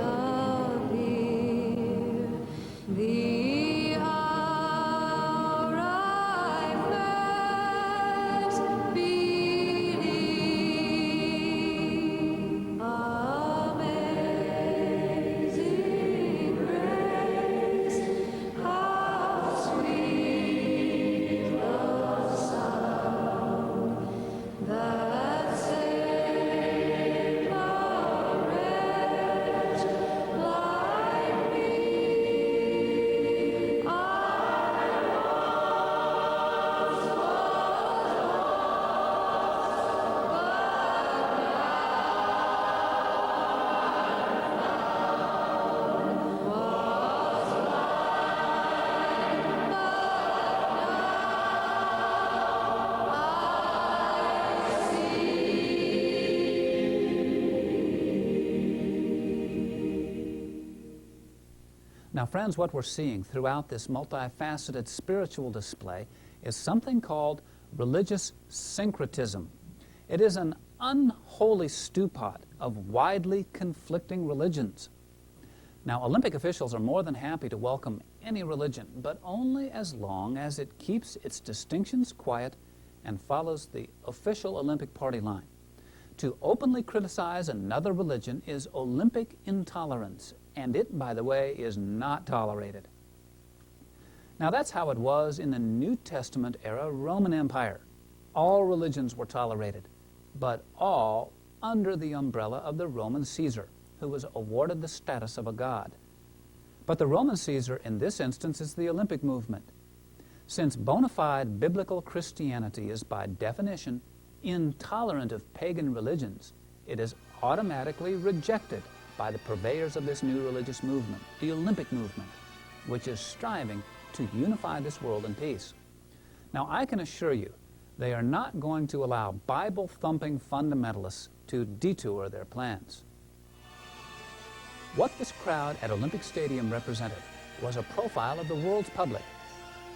appear, the hour I first believed. Amazing grace, how sweet the sound that saved a wretch like me. I once was Now, friends, what we're seeing throughout this multifaceted spiritual display is something called religious syncretism. It is an unholy stew pot of widely conflicting religions. Now, Olympic officials are more than happy to welcome any religion, but only as long as it keeps its distinctions quiet and follows the official Olympic party line. To openly criticize another religion is Olympic intolerance, and it, by the way, is not tolerated. Now, that's how it was in the New Testament era Roman Empire. All religions were tolerated, but all under the umbrella of the Roman Caesar, who was awarded the status of a god. But the Roman Caesar in this instance is the Olympic movement. Since bona fide biblical Christianity is by definition intolerant of pagan religions, it is automatically rejected by the purveyors of this new religious movement, the Olympic movement, which is striving to unify this world in peace. Now, I can assure you, they are not going to allow Bible-thumping fundamentalists to detour their plans. What this crowd at Olympic Stadium represented was a profile of the world's public.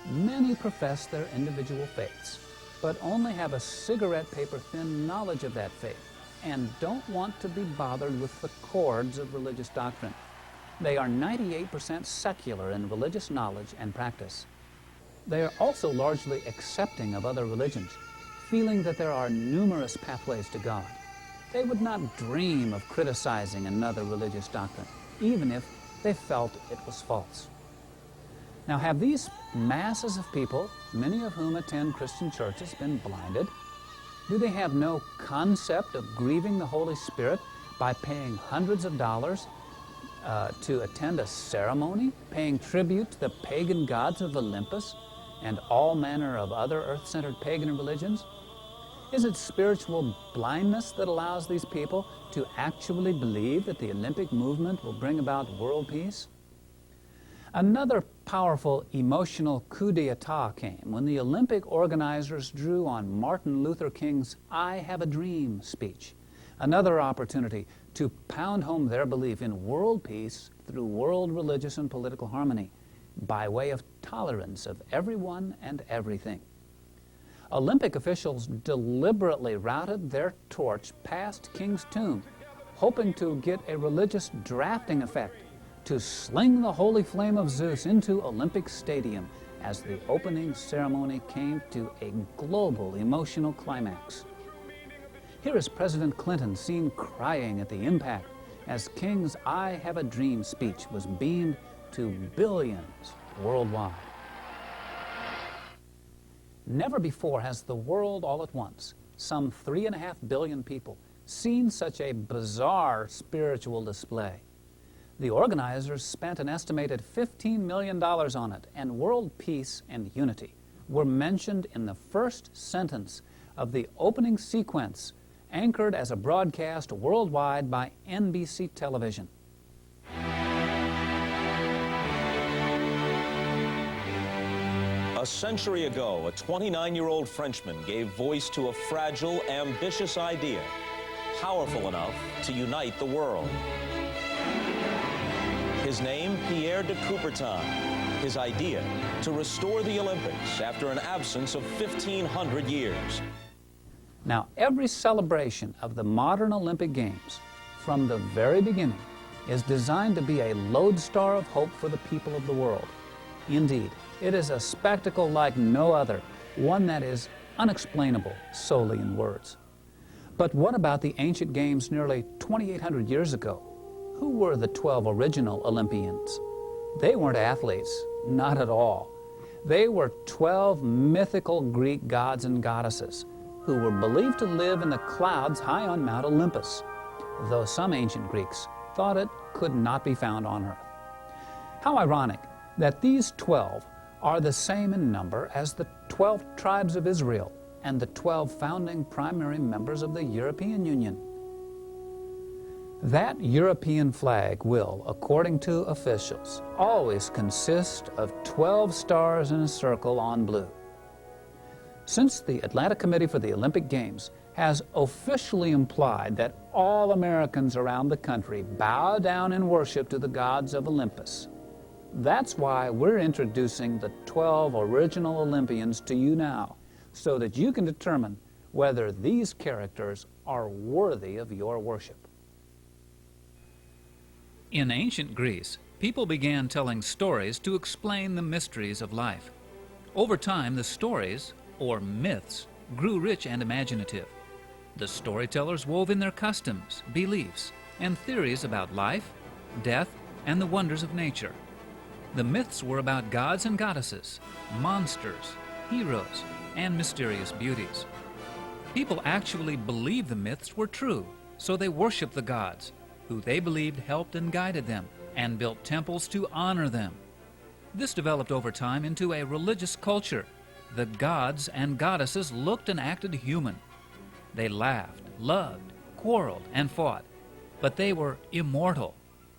Many profess their individual faiths, but only have a cigarette paper thin knowledge of that faith and don't want to be bothered with the chords of religious doctrine. They are 98% secular in religious knowledge and practice. They are also largely accepting of other religions, feeling that there are numerous pathways to God. They would not dream of criticizing another religious doctrine, even if they felt it was false. Now, have these masses of people, many of whom attend Christian churches, been blinded? Do they have no concept of grieving the Holy Spirit by paying hundreds of dollars to attend a ceremony, paying tribute to the pagan gods of Olympus and all manner of other earth-centered pagan religions? Is it spiritual blindness that allows these people to actually believe that the Olympic movement will bring about world peace? Another powerful emotional coup d'etat came when the Olympic organizers drew on Martin Luther King's "I Have a Dream" speech, another opportunity to pound home their belief in world peace through world religious and political harmony by way of tolerance of everyone and everything. Olympic officials deliberately routed their torch past King's tomb, hoping to get a religious drafting effect to sling the holy flame of Zeus into Olympic Stadium as the opening ceremony came to a global emotional climax. Here is President Clinton seen crying at the impact as King's "I Have a Dream" speech was beamed to billions worldwide. Never before has the world all at once, some 3.5 billion people, seen such a bizarre spiritual display. The organizers spent an estimated $15 million on it, and world peace and unity were mentioned in the first sentence of the opening sequence, anchored as a broadcast worldwide by NBC television. A century ago, a 29-year-old Frenchman gave voice to a fragile, ambitious idea, powerful enough to unite the world. His name, Pierre de Coubertin. His idea, to restore the Olympics after an absence of 1,500 years. Now, every celebration of the modern Olympic Games, from the very beginning, is designed to be a lodestar of hope for the people of the world. Indeed, it is a spectacle like no other, one that is unexplainable solely in words. But what about the ancient games nearly 2,800 years ago? Who were the 12 original Olympians? They weren't athletes, not at all. They were 12 mythical Greek gods and goddesses who were believed to live in the clouds high on Mount Olympus, though some ancient Greeks thought it could not be found on Earth. How ironic that these 12 are the same in number as the 12 tribes of Israel and the 12 founding primary members of the European Union. That European flag will, according to officials, always consist of 12 stars in a circle on blue. Since the Atlanta Committee for the Olympic Games has officially implied that all Americans around the country bow down in worship to the gods of Olympus, that's why we're introducing the 12 original Olympians to you now, so that you can determine whether these characters are worthy of your worship. In ancient Greece, people began telling stories to explain the mysteries of life. Over time, the stories, or myths, grew rich and imaginative. The storytellers wove in their customs, beliefs, and theories about life, death, and the wonders of nature. The myths were about gods and goddesses, monsters, heroes, and mysterious beauties. People actually believed the myths were true, so they worshiped the gods, who they believed helped and guided them, and built temples to honor them. This developed over time into a religious culture. The gods and goddesses looked and acted human. They laughed, loved, quarreled, and fought, but they were immortal.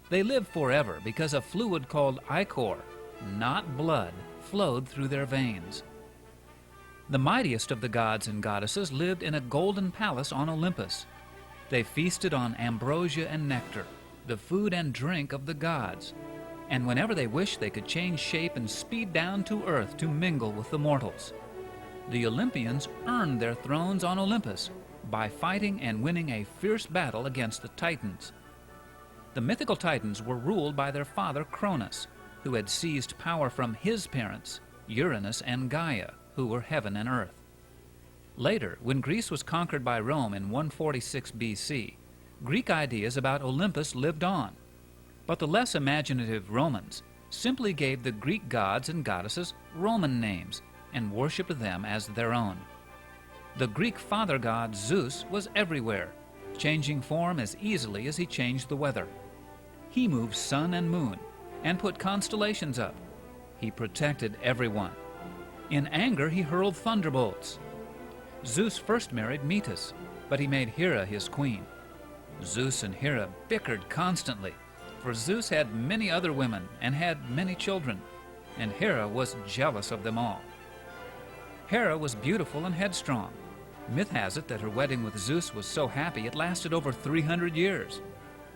They lived forever because a fluid called ichor, not blood, flowed through their veins. The mightiest of the gods and goddesses lived in a golden palace on Olympus. They feasted on ambrosia and nectar, the food and drink of the gods, and whenever they wished they could change shape and speed down to earth to mingle with the mortals. The Olympians earned their thrones on Olympus by fighting and winning a fierce battle against the Titans. The mythical Titans were ruled by their father Cronus, who had seized power from his parents, Uranus and Gaia, who were heaven and earth. Later, when Greece was conquered by Rome in 146 BC, Greek ideas about Olympus lived on. But the less imaginative Romans simply gave the Greek gods and goddesses Roman names and worshipped them as their own. The Greek father god Zeus was everywhere, changing form as easily as he changed the weather. He moved sun and moon and put constellations up. He protected everyone. In anger, he hurled thunderbolts. Zeus first married Metis, but he made Hera his queen. Zeus and Hera bickered constantly, for Zeus had many other women and had many children, and Hera was jealous of them all. Hera was beautiful and headstrong. Myth has it that her wedding with Zeus was so happy it lasted over 300 years.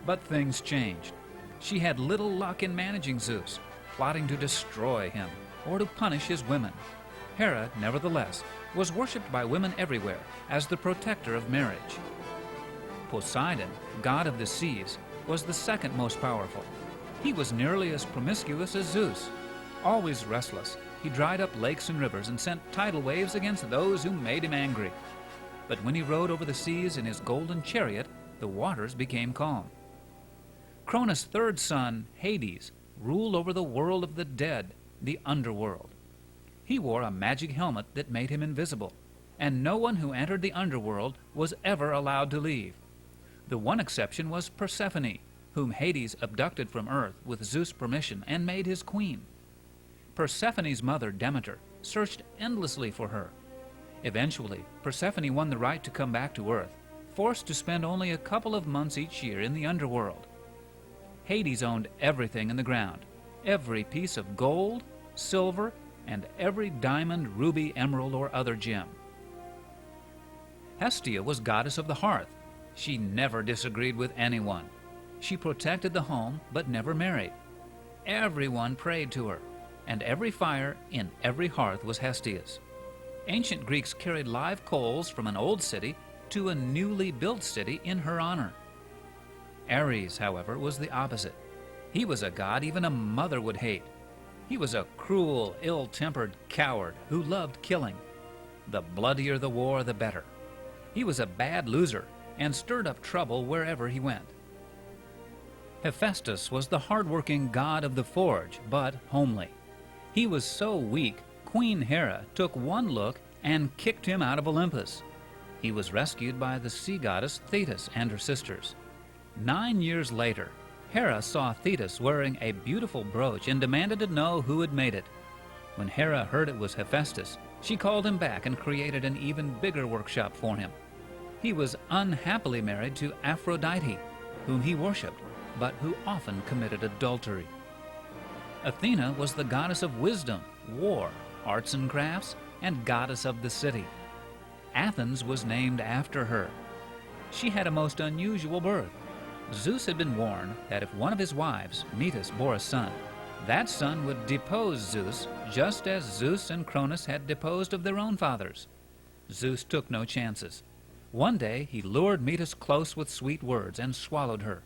But things changed. She had little luck in managing Zeus, plotting to destroy him or to punish his women. Hera, nevertheless, was worshipped by women everywhere as the protector of marriage. Poseidon, god of the seas, was the second most powerful. He was nearly as promiscuous as Zeus. Always restless, he dried up lakes and rivers and sent tidal waves against those who made him angry. But when he rode over the seas in his golden chariot, the waters became calm. Cronus' third son, Hades, ruled over the world of the dead, the underworld. He wore a magic helmet that made him invisible, and no one who entered the underworld was ever allowed to leave. The one exception was Persephone, whom Hades abducted from Earth with Zeus' permission and made his queen. Persephone's mother, Demeter, searched endlessly for her. Eventually, Persephone won the right to come back to Earth, forced to spend only a couple of months each year in the underworld. Hades owned everything in the ground, every piece of gold, silver, and every diamond, ruby, emerald, or other gem. Hestia was goddess of the hearth. She never disagreed with anyone. She protected the home, but never married. Everyone prayed to her, and every fire in every hearth was Hestia's. Ancient Greeks carried live coals from an old city to a newly built city in her honor. Ares, however, was the opposite. He was a god even a mother would hate. He was a cruel, ill-tempered coward who loved killing. The bloodier the war, the better. He was a bad loser and stirred up trouble wherever he went. Hephaestus was the hard-working god of the forge, but homely. He was so weak, Queen Hera took one look and kicked him out of Olympus. He was rescued by the sea goddess Thetis and her sisters. 9 years later, Hera saw Thetis wearing a beautiful brooch and demanded to know who had made it. When Hera heard it was Hephaestus, she called him back and created an even bigger workshop for him. He was unhappily married to Aphrodite, whom he worshipped, but who often committed adultery. Athena was the goddess of wisdom, war, arts and crafts, and goddess of the city. Athens was named after her. She had a most unusual birth. Zeus had been warned that if one of his wives, Metis, bore a son, that son would depose Zeus just as Zeus and Cronus had deposed of their own fathers. Zeus took no chances. One day he lured Metis close with sweet words and swallowed her.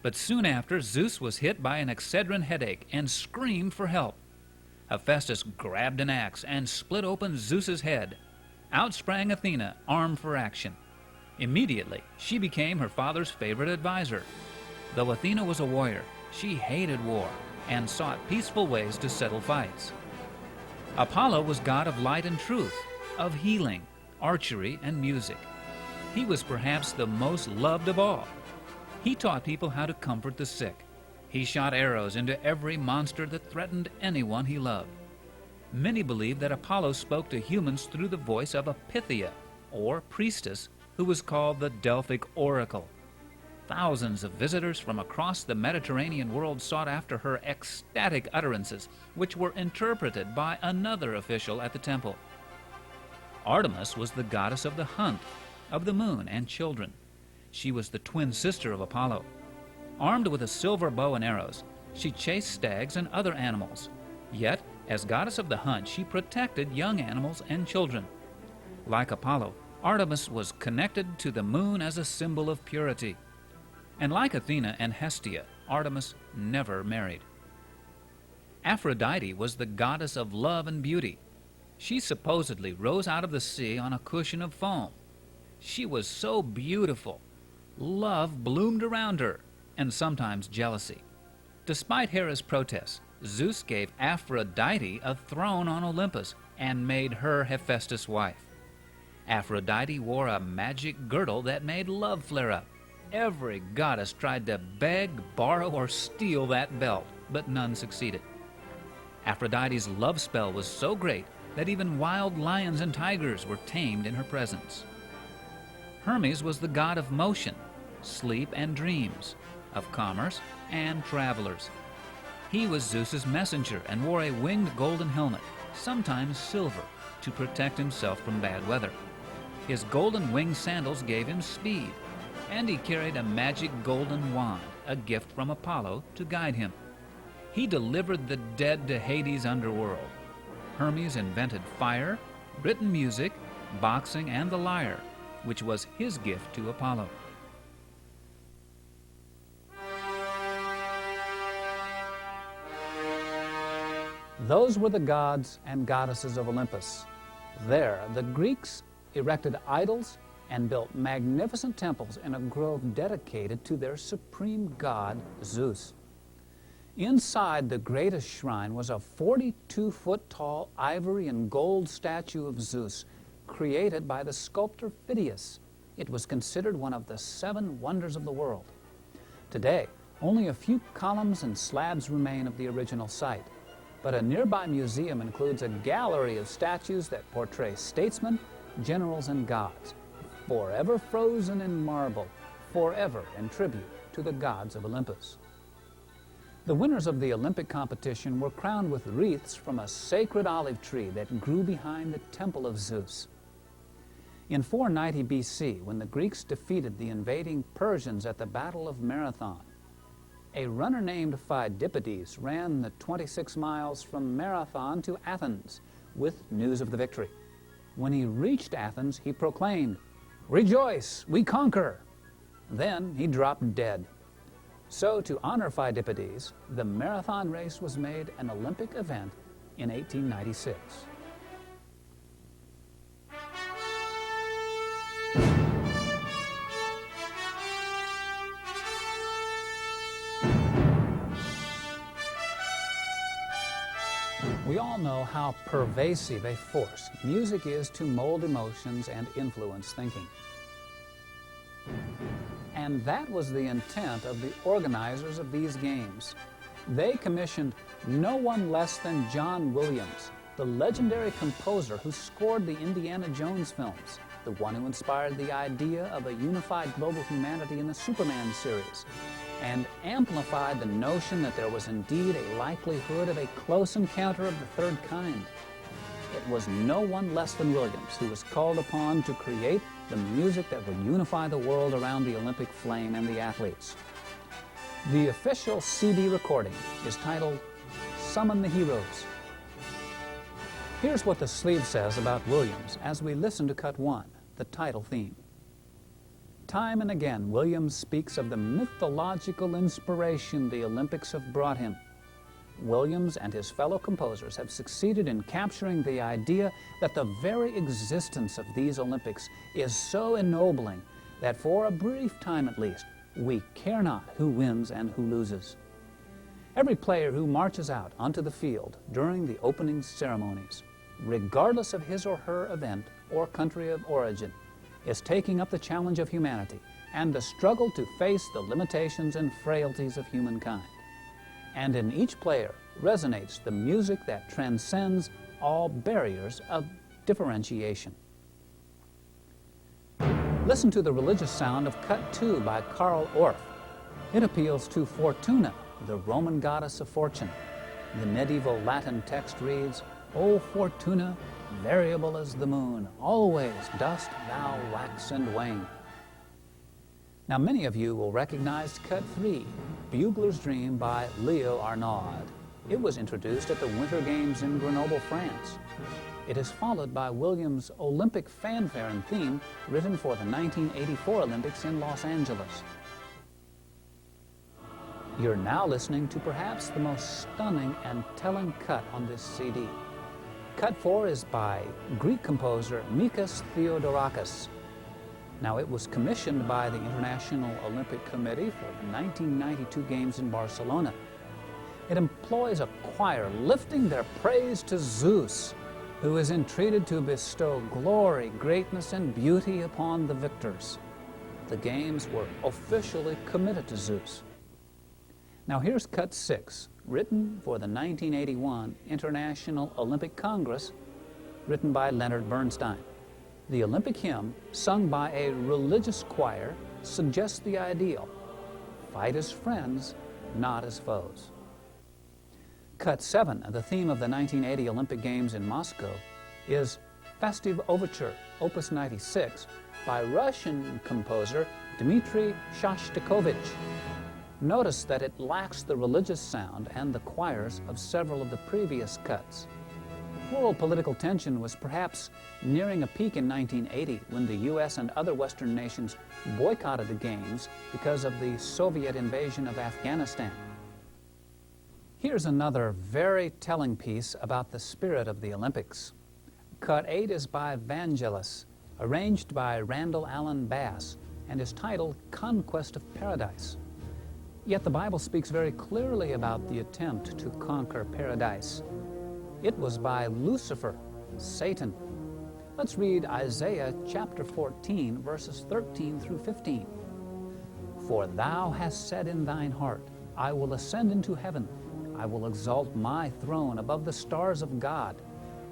But soon after, Zeus was hit by an Excedrin headache and screamed for help. Hephaestus grabbed an axe and split open Zeus's head. Out sprang Athena, armed for action. Immediately, she became her father's favorite advisor. Though Athena was a warrior, she hated war and sought peaceful ways to settle fights. Apollo was god of light and truth, of healing, archery, and music. He was perhaps the most loved of all. He taught people how to comfort the sick. He shot arrows into every monster that threatened anyone he loved. Many believe that Apollo spoke to humans through the voice of a Pythia, or priestess, who was called the Delphic Oracle. Thousands of visitors from across the Mediterranean world sought after her ecstatic utterances, which were interpreted by another official at the temple. Artemis was the goddess of the hunt, of the moon and children. She was the twin sister of Apollo. Armed with a silver bow and arrows, she chased stags and other animals. Yet, as goddess of the hunt, she protected young animals and children. Like Apollo, Artemis was connected to the moon as a symbol of purity. And like Athena and Hestia, Artemis never married. Aphrodite was the goddess of love and beauty. She supposedly rose out of the sea on a cushion of foam. She was so beautiful. Love bloomed around her, and sometimes jealousy. Despite Hera's protests, Zeus gave Aphrodite a throne on Olympus and made her Hephaestus' wife. Aphrodite wore a magic girdle that made love flare up. Every goddess tried to beg, borrow, or steal that belt, but none succeeded. Aphrodite's love spell was so great that even wild lions and tigers were tamed in her presence. Hermes was the god of motion, sleep, and dreams, of commerce and travelers. He was Zeus's messenger and wore a winged golden helmet, sometimes silver, to protect himself from bad weather. His golden winged sandals gave him speed, and he carried a magic golden wand, a gift from Apollo, to guide him. He delivered the dead to Hades' underworld. Hermes invented fire, written music, boxing, and the lyre, which was his gift to Apollo. Those were the gods and goddesses of Olympus. There, the Greeks erected idols and built magnificent temples in a grove dedicated to their supreme god, Zeus. Inside the greatest shrine was a 42-foot-tall ivory and gold statue of Zeus, created by the sculptor Phidias. It was considered one of the 7 wonders of the world. Today, only a few columns and slabs remain of the original site, but a nearby museum includes a gallery of statues that portray statesmen, generals, and gods, forever frozen in marble, forever in tribute to the gods of Olympus. The winners of the Olympic competition were crowned with wreaths from a sacred olive tree that grew behind the temple of Zeus. In 490 BC, when the Greeks defeated the invading Persians at the Battle of Marathon, a runner named Phidippides ran the 26 miles from Marathon to Athens with news of the victory. When he reached Athens, he proclaimed, "Rejoice, we conquer!" Then he dropped dead. So, to honor Phidippides, the marathon race was made an Olympic event in 1896. We all know how pervasive a force music is to mold emotions and influence thinking. And that was the intent of the organizers of these games. They commissioned no one less than John Williams, the legendary composer who scored the Indiana Jones films, the one who inspired the idea of a unified global humanity in the Superman series, and amplified the notion that there was indeed a likelihood of a close encounter of the third kind. It was no one less than Williams who was called upon to create the music that would unify the world around the Olympic flame and the athletes. The official CD recording is titled "Summon the Heroes." Here's what the sleeve says about Williams as we listen to cut 1, the title theme. Time and again, Williams speaks of the mythological inspiration the Olympics have brought him. Williams and his fellow composers have succeeded in capturing the idea that the very existence of these Olympics is so ennobling that for a brief time at least, we care not who wins and who loses. Every player who marches out onto the field during the opening ceremonies, regardless of his or her event or country of origin, is taking up the challenge of humanity and the struggle to face the limitations and frailties of humankind. And in each player resonates the music that transcends all barriers of differentiation. Listen to the religious sound of cut 2 by Karl Orff. It appeals to Fortuna, the Roman goddess of fortune. The medieval Latin text reads, "O Fortuna, variable as the moon, always dost thou wax and wane." Now, many of you will recognize cut 3, Bugler's Dream by Leo Arnaud. It was introduced at the Winter Games in Grenoble, France. It is followed by Williams' Olympic fanfare and theme written for the 1984 Olympics in Los Angeles. You're now listening to perhaps the most stunning and telling cut on this CD. Cut 4 is by Greek composer Mikis Theodorakis. Now, it was commissioned by the International Olympic Committee for the 1992 Games in Barcelona. It employs a choir lifting their praise to Zeus, who is entreated to bestow glory, greatness, and beauty upon the victors. The Games were officially committed to Zeus. Now, here's cut 6, written for the 1981 International Olympic Congress, written by Leonard Bernstein. The Olympic hymn, sung by a religious choir, suggests the ideal: fight as friends, not as foes. Cut 7, the theme of the 1980 Olympic Games in Moscow, is Festive Overture, Opus 96, by Russian composer Dmitry Shostakovich. Notice that it lacks the religious sound and the choirs of several of the previous cuts. World political tension was perhaps nearing a peak in 1980 when the U.S. and other Western nations boycotted the Games because of the Soviet invasion of Afghanistan. Here's another very telling piece about the spirit of the Olympics. Cut 8 is by Vangelis, arranged by Randall Allen Bass, and is titled Conquest of Paradise. Yet the Bible speaks very clearly about the attempt to conquer paradise. It was by Lucifer, Satan. Let's read Isaiah chapter 14, verses 13 through 15. For thou hast said in thine heart, I will ascend into heaven. I will exalt my throne above the stars of God.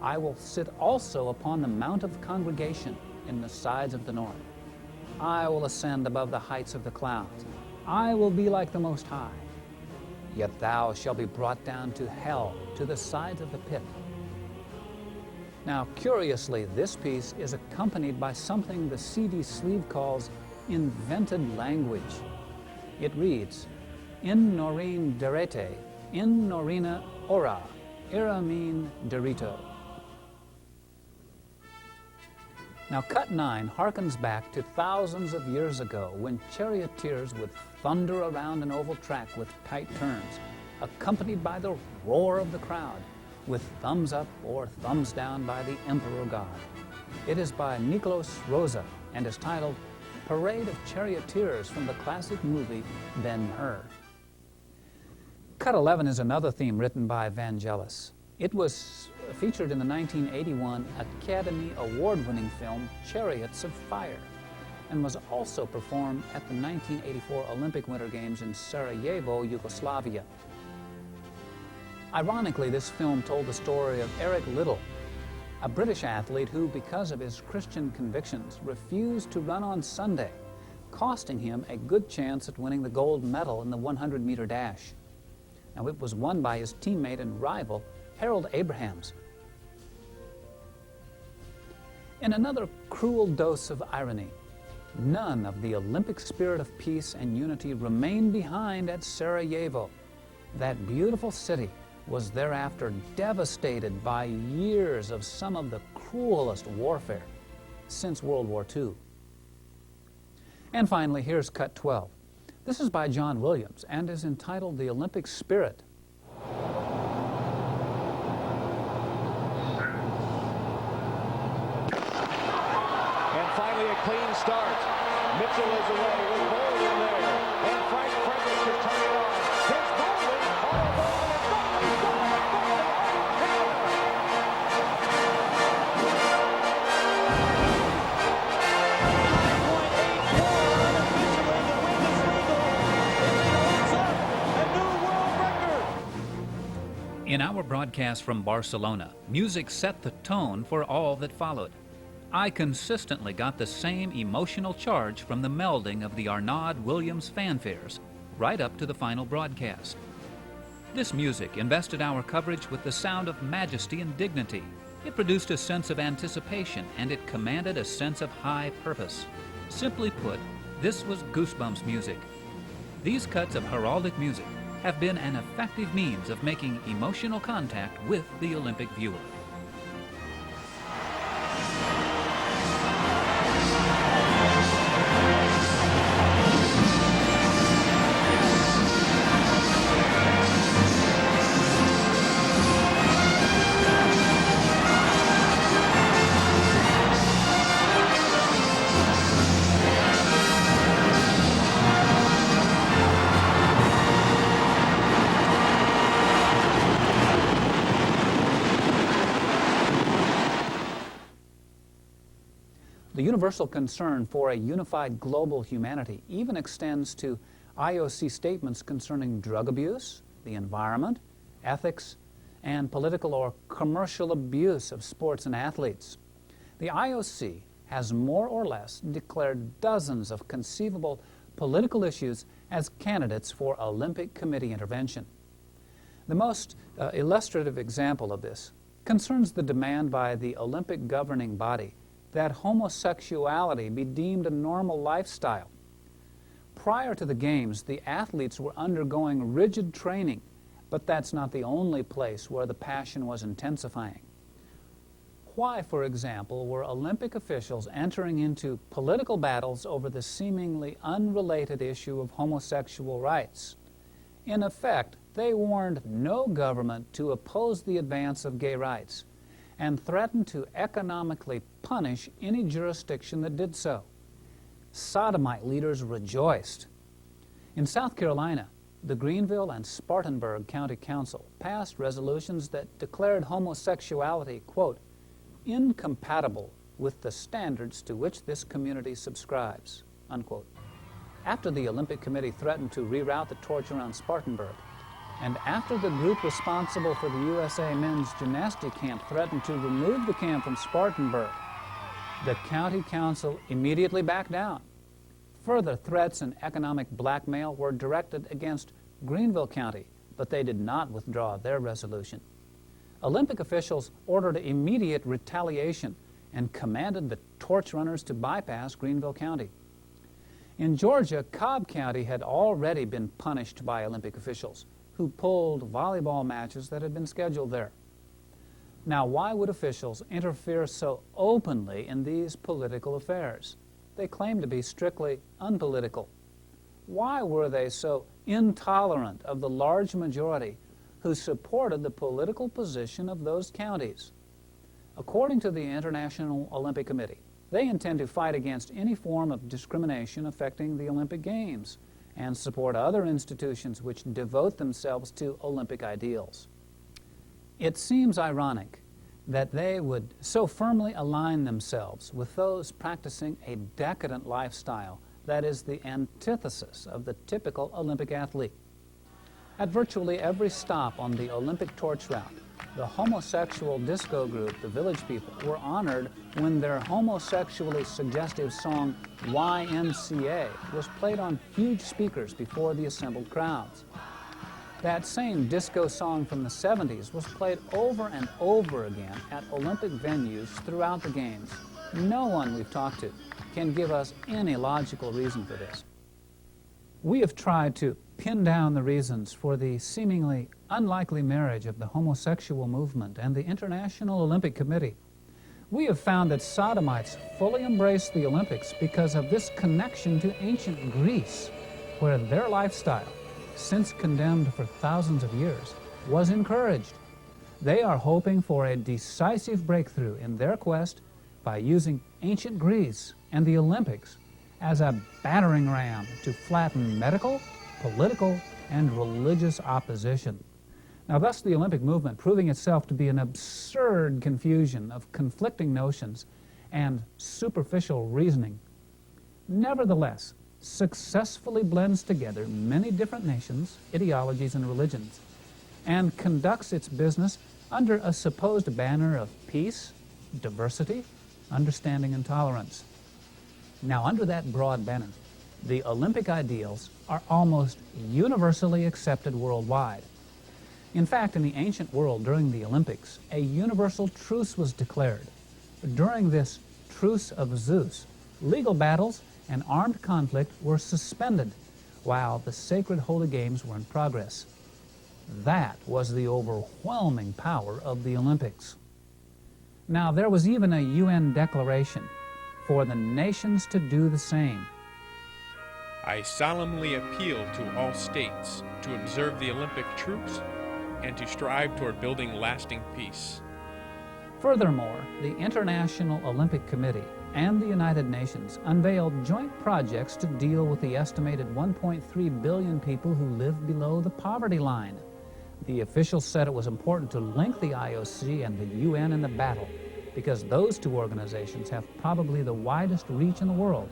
I will sit also upon the mount of congregation in the sides of the north. I will ascend above the heights of the clouds. I will be like the Most High. Yet thou shalt be brought down to hell, to the sides of the pit. Now, curiously, this piece is accompanied by something the CD sleeve calls invented language. It reads, In norin derete, in norina ora, ira min derito. Now, cut 9 harkens back to thousands of years ago when charioteers would thunder around an oval track with tight turns, accompanied by the roar of the crowd, with thumbs up or thumbs down by the Emperor God. It is by Nikolaus Rosa and is titled Parade of Charioteers from the classic movie Ben-Hur. Cut 11 is another theme written by Vangelis. It was featured in the 1981 Academy Award-winning film Chariots of Fire and was also performed at the 1984 Olympic Winter Games in Sarajevo, Yugoslavia. Ironically, this film told the story of Eric Liddell, a British athlete who, because of his Christian convictions, refused to run on Sunday, costing him a good chance at winning the gold medal in the 100-meter dash. Now, it was won by his teammate and rival, Harold Abrahams. In another cruel dose of irony, none of the Olympic spirit of peace and unity remained behind at Sarajevo, that beautiful city was thereafter devastated by years of some of the cruelest warfare since World War II. And finally, here's cut 12. This is by John Williams and is entitled The Olympic Spirit. And finally a clean start. Mitchell is away with Bold in there. And Frank Fredericks is turning on. Here's Bowling. Oh, Bowling is gone. He's gone. Bowling out. Canada. In our broadcast from Barcelona, music set the tone for all that followed. I consistently got the same emotional charge from the melding of the Arnaud-Williams fanfares right up to the final broadcast. This music invested our coverage with the sound of majesty and dignity. It produced a sense of anticipation, and it commanded a sense of high purpose. Simply put, this was Goosebumps music. These cuts of heraldic music have been an effective means of making emotional contact with the Olympic viewer. The universal concern for a unified global humanity even extends to IOC statements concerning drug abuse, the environment, ethics, and political or commercial abuse of sports and athletes. The IOC has more or less declared dozens of conceivable political issues as candidates for Olympic Committee intervention. The most illustrative example of this concerns the demand by the Olympic governing body that homosexuality be deemed a normal lifestyle. Prior to the Games, the athletes were undergoing rigid training, but that's not the only place where the passion was intensifying. Why, for example, were Olympic officials entering into political battles over the seemingly unrelated issue of homosexual rights? In effect, they warned no government to oppose the advance of gay rights, and threatened to economically punish any jurisdiction that did so. Sodomite leaders rejoiced. In South Carolina, the Greenville and Spartanburg County Council passed resolutions that declared homosexuality, quote, incompatible with the standards to which this community subscribes, unquote. After the Olympic Committee threatened to reroute the torch around Spartanburg, and after the group responsible for the USA men's gymnastic camp threatened to remove the camp from Spartanburg, the county council immediately backed down. Further threats and economic blackmail were directed against Greenville County, but they did not withdraw their resolution. Olympic officials ordered immediate retaliation and commanded the torch runners to bypass Greenville County. In Georgia, Cobb County had already been punished by Olympic officials who pulled volleyball matches that had been scheduled there. Now, why would officials interfere so openly in these political affairs? They claim to be strictly unpolitical. Why were they so intolerant of the large majority who supported the political position of those counties? According to the International Olympic Committee, they intend to fight against any form of discrimination affecting the Olympic Games and support other institutions which devote themselves to Olympic ideals. It seems ironic that they would so firmly align themselves with those practicing a decadent lifestyle that is the antithesis of the typical Olympic athlete. At virtually every stop on the Olympic torch route, the homosexual disco group, the Village People, were honored when their homosexually suggestive song, YMCA, was played on huge speakers before the assembled crowds. That same disco song from the 70s was played over and over again at Olympic venues throughout the Games. No one we've talked to can give us any logical reason for this. We have tried to pin down the reasons for the seemingly unlikely marriage of the homosexual movement and the International Olympic Committee. We have found that sodomites fully embrace the Olympics because of this connection to ancient Greece, where their lifestyle, since condemned for thousands of years, was encouraged. They are hoping for a decisive breakthrough in their quest by using ancient Greece and the Olympics as a battering ram to flatten medical, political, and religious opposition. Now, thus the Olympic movement proving itself to be an absurd confusion of conflicting notions and superficial reasoning, nevertheless successfully blends together many different nations, ideologies, and religions, and conducts its business under a supposed banner of peace, diversity, understanding, and tolerance. Now, under that broad banner, the Olympic ideals are almost universally accepted worldwide. In fact, in the ancient world during the Olympics, a universal truce was declared. During this truce of Zeus, legal battles and armed conflict were suspended while the sacred holy games were in progress. That was the overwhelming power of the Olympics. Now, there was even a UN declaration for the nations to do the same. I solemnly appeal to all states to observe the Olympic truce and to strive toward building lasting peace. Furthermore, the International Olympic Committee and the United Nations unveiled joint projects to deal with the estimated 1.3 billion people who live below the poverty line. The officials said it was important to link the IOC and the UN in the battle because those two organizations have probably the widest reach in the world.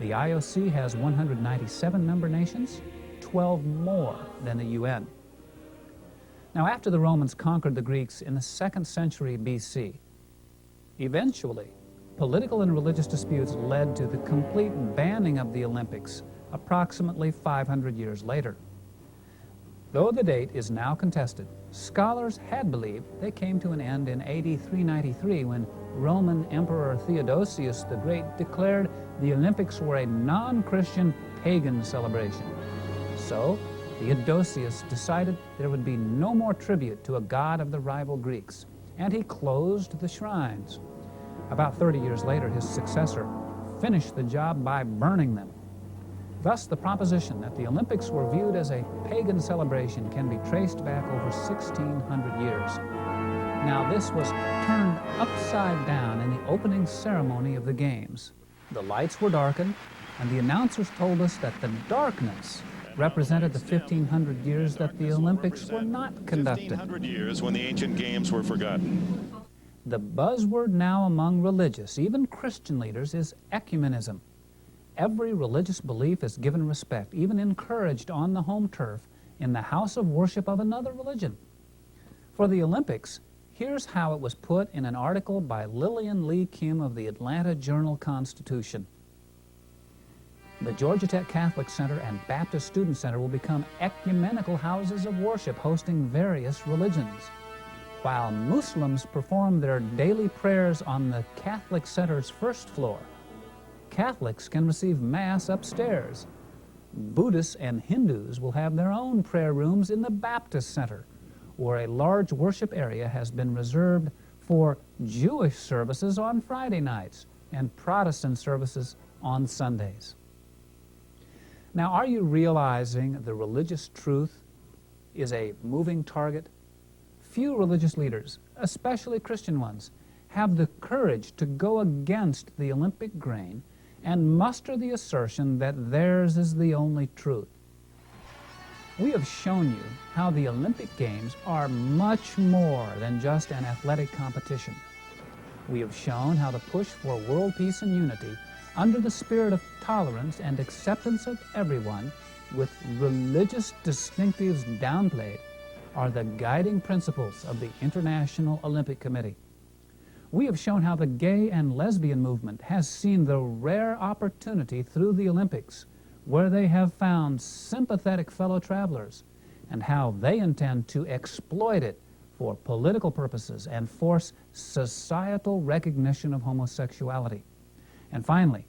The IOC has 197 member nations, 12 more than the UN. Now, after the Romans conquered the Greeks in the 2nd century BC, eventually, political and religious disputes led to the complete banning of the Olympics approximately 500 years later. Though the date is now contested, scholars had believed they came to an end in AD 393 when Roman Emperor Theodosius the Great declared the Olympics were a non-Christian pagan celebration. So, Theodosius decided there would be no more tribute to a god of the rival Greeks, and he closed the shrines. About 30 years later, his successor finished the job by burning them. Thus, the proposition that the Olympics were viewed as a pagan celebration can be traced back over 1,600 years. Now, this was turned upside down in the opening ceremony of the Games. The lights were darkened, and the announcers told us that the darkness represented the 1,500 years that the Olympics were not conducted. 1,500 years when the ancient games were forgotten. The buzzword now among religious, even Christian leaders, is ecumenism. Every religious belief is given respect, even encouraged on the home turf in the house of worship of another religion. For the Olympics, here's how it was put in an article by Lillian Lee Kim of the Atlanta Journal-Constitution. The Georgia Tech Catholic Center and Baptist Student Center will become ecumenical houses of worship hosting various religions. While Muslims perform their daily prayers on the Catholic Center's first floor, Catholics can receive Mass upstairs. Buddhists and Hindus will have their own prayer rooms in the Baptist Center, where a large worship area has been reserved for Jewish services on Friday nights and Protestant services on Sundays. Now, are you realizing the religious truth is a moving target? Few religious leaders, especially Christian ones, have the courage to go against the Olympic grain and muster the assertion that theirs is the only truth. We have shown you how the Olympic Games are much more than just an athletic competition. We have shown how the push for world peace and unity under the spirit of tolerance and acceptance of everyone, with religious distinctives downplayed, are the guiding principles of the International Olympic Committee. We have shown how the gay and lesbian movement has seen the rare opportunity through the Olympics where they have found sympathetic fellow travelers, and how they intend to exploit it for political purposes and force societal recognition of homosexuality. And finally,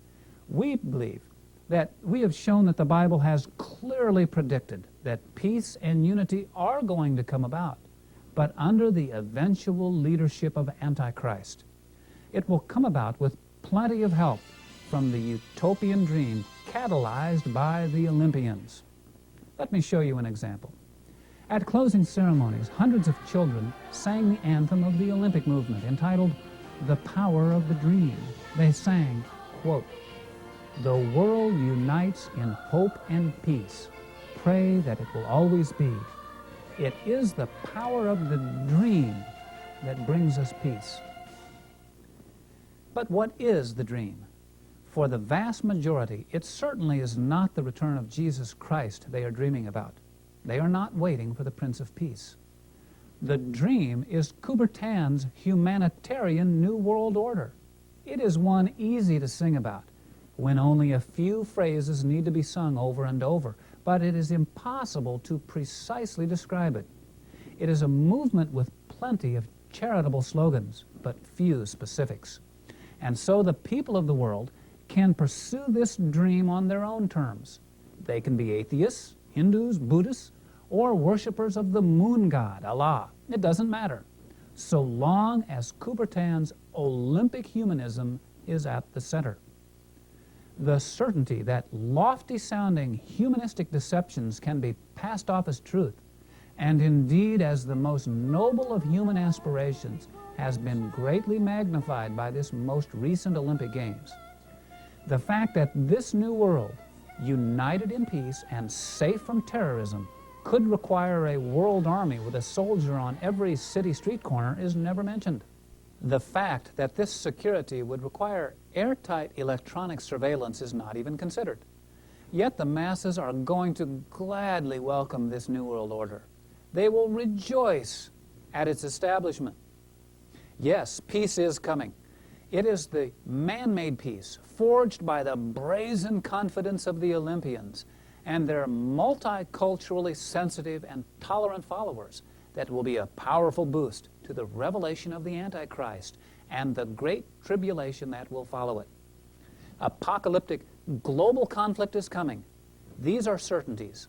we believe that we have shown that the Bible has clearly predicted that peace and unity are going to come about, but under the eventual leadership of Antichrist. It will come about with plenty of help from the utopian dream catalyzed by the Olympians. Let me show you an example. At closing ceremonies, hundreds of children sang the anthem of the Olympic movement entitled "The Power of the Dream." They sang, quote, "The world unites in hope and peace. Pray that it will always be. It is the power of the dream that brings us peace." But what is the dream? For the vast majority, it certainly is not the return of Jesus Christ they are dreaming about. They are not waiting for the Prince of Peace. The dream is Coubertin's humanitarian New World Order. It is one easy to sing about, when only a few phrases need to be sung over and over, but it is impossible to precisely describe it. It is a movement with plenty of charitable slogans, but few specifics. And so the people of the world can pursue this dream on their own terms. They can be atheists, Hindus, Buddhists, or worshippers of the moon god, Allah. It doesn't matter, so long as Coubertin's Olympic humanism is at the center. The certainty that lofty-sounding humanistic deceptions can be passed off as truth, and indeed as the most noble of human aspirations, has been greatly magnified by this most recent Olympic Games. The fact that this new world, united in peace and safe from terrorism, could require a world army with a soldier on every city street corner is never mentioned. The fact that this security would require airtight electronic surveillance is not even considered. Yet the masses are going to gladly welcome this New World Order. They will rejoice at its establishment. Yes, peace is coming. It is the man-made peace forged by the brazen confidence of the Olympians and their multiculturally sensitive and tolerant followers that will be a powerful boost to the revelation of the Antichrist and the great tribulation that will follow it. Apocalyptic global conflict is coming. These are certainties,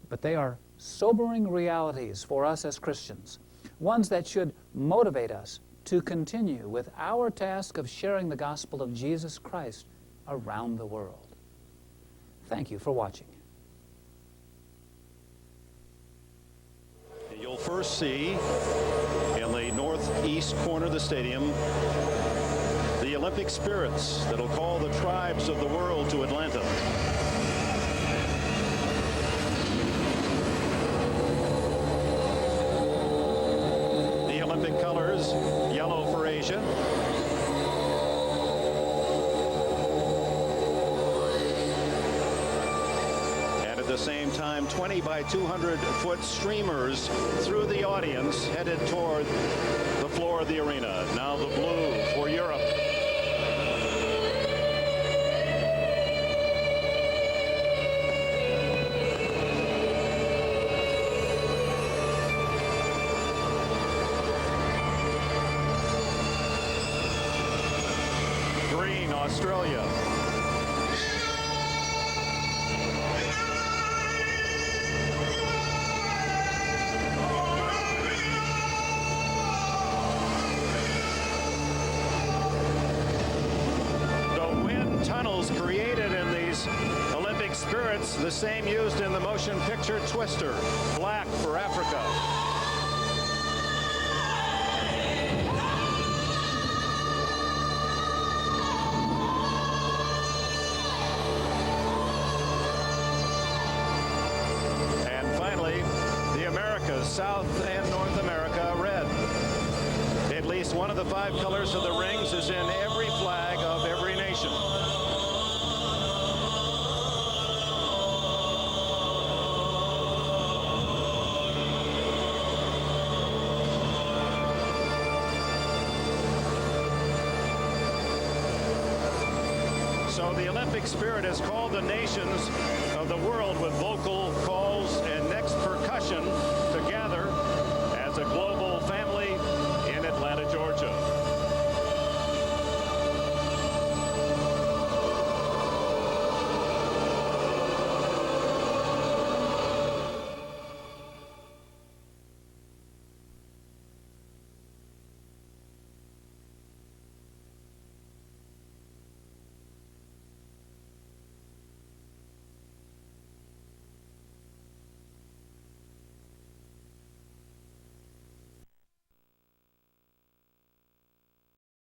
but they are sobering realities for us as Christians, ones that should motivate us to continue with our task of sharing the gospel of Jesus Christ around the world. Thank you for watching. You'll first see in the northeast corner of the stadium the Olympic spirits that'll call the tribes of the world to Atlanta. The Olympic colors, yellow for Asia, and at the same time 20 by 200 foot streamers through the audience headed toward the floor of the arena. Now the blue for Europe. Green, Australia. Tunnels created in these Olympic spirits, the same used in the motion picture Twister. Black for Africa. And finally, the Americas, South and North America, red. At least one of the 5 colors of the rings is in every flag of every nation. So the Olympic spirit has called the nations of the world with vocal call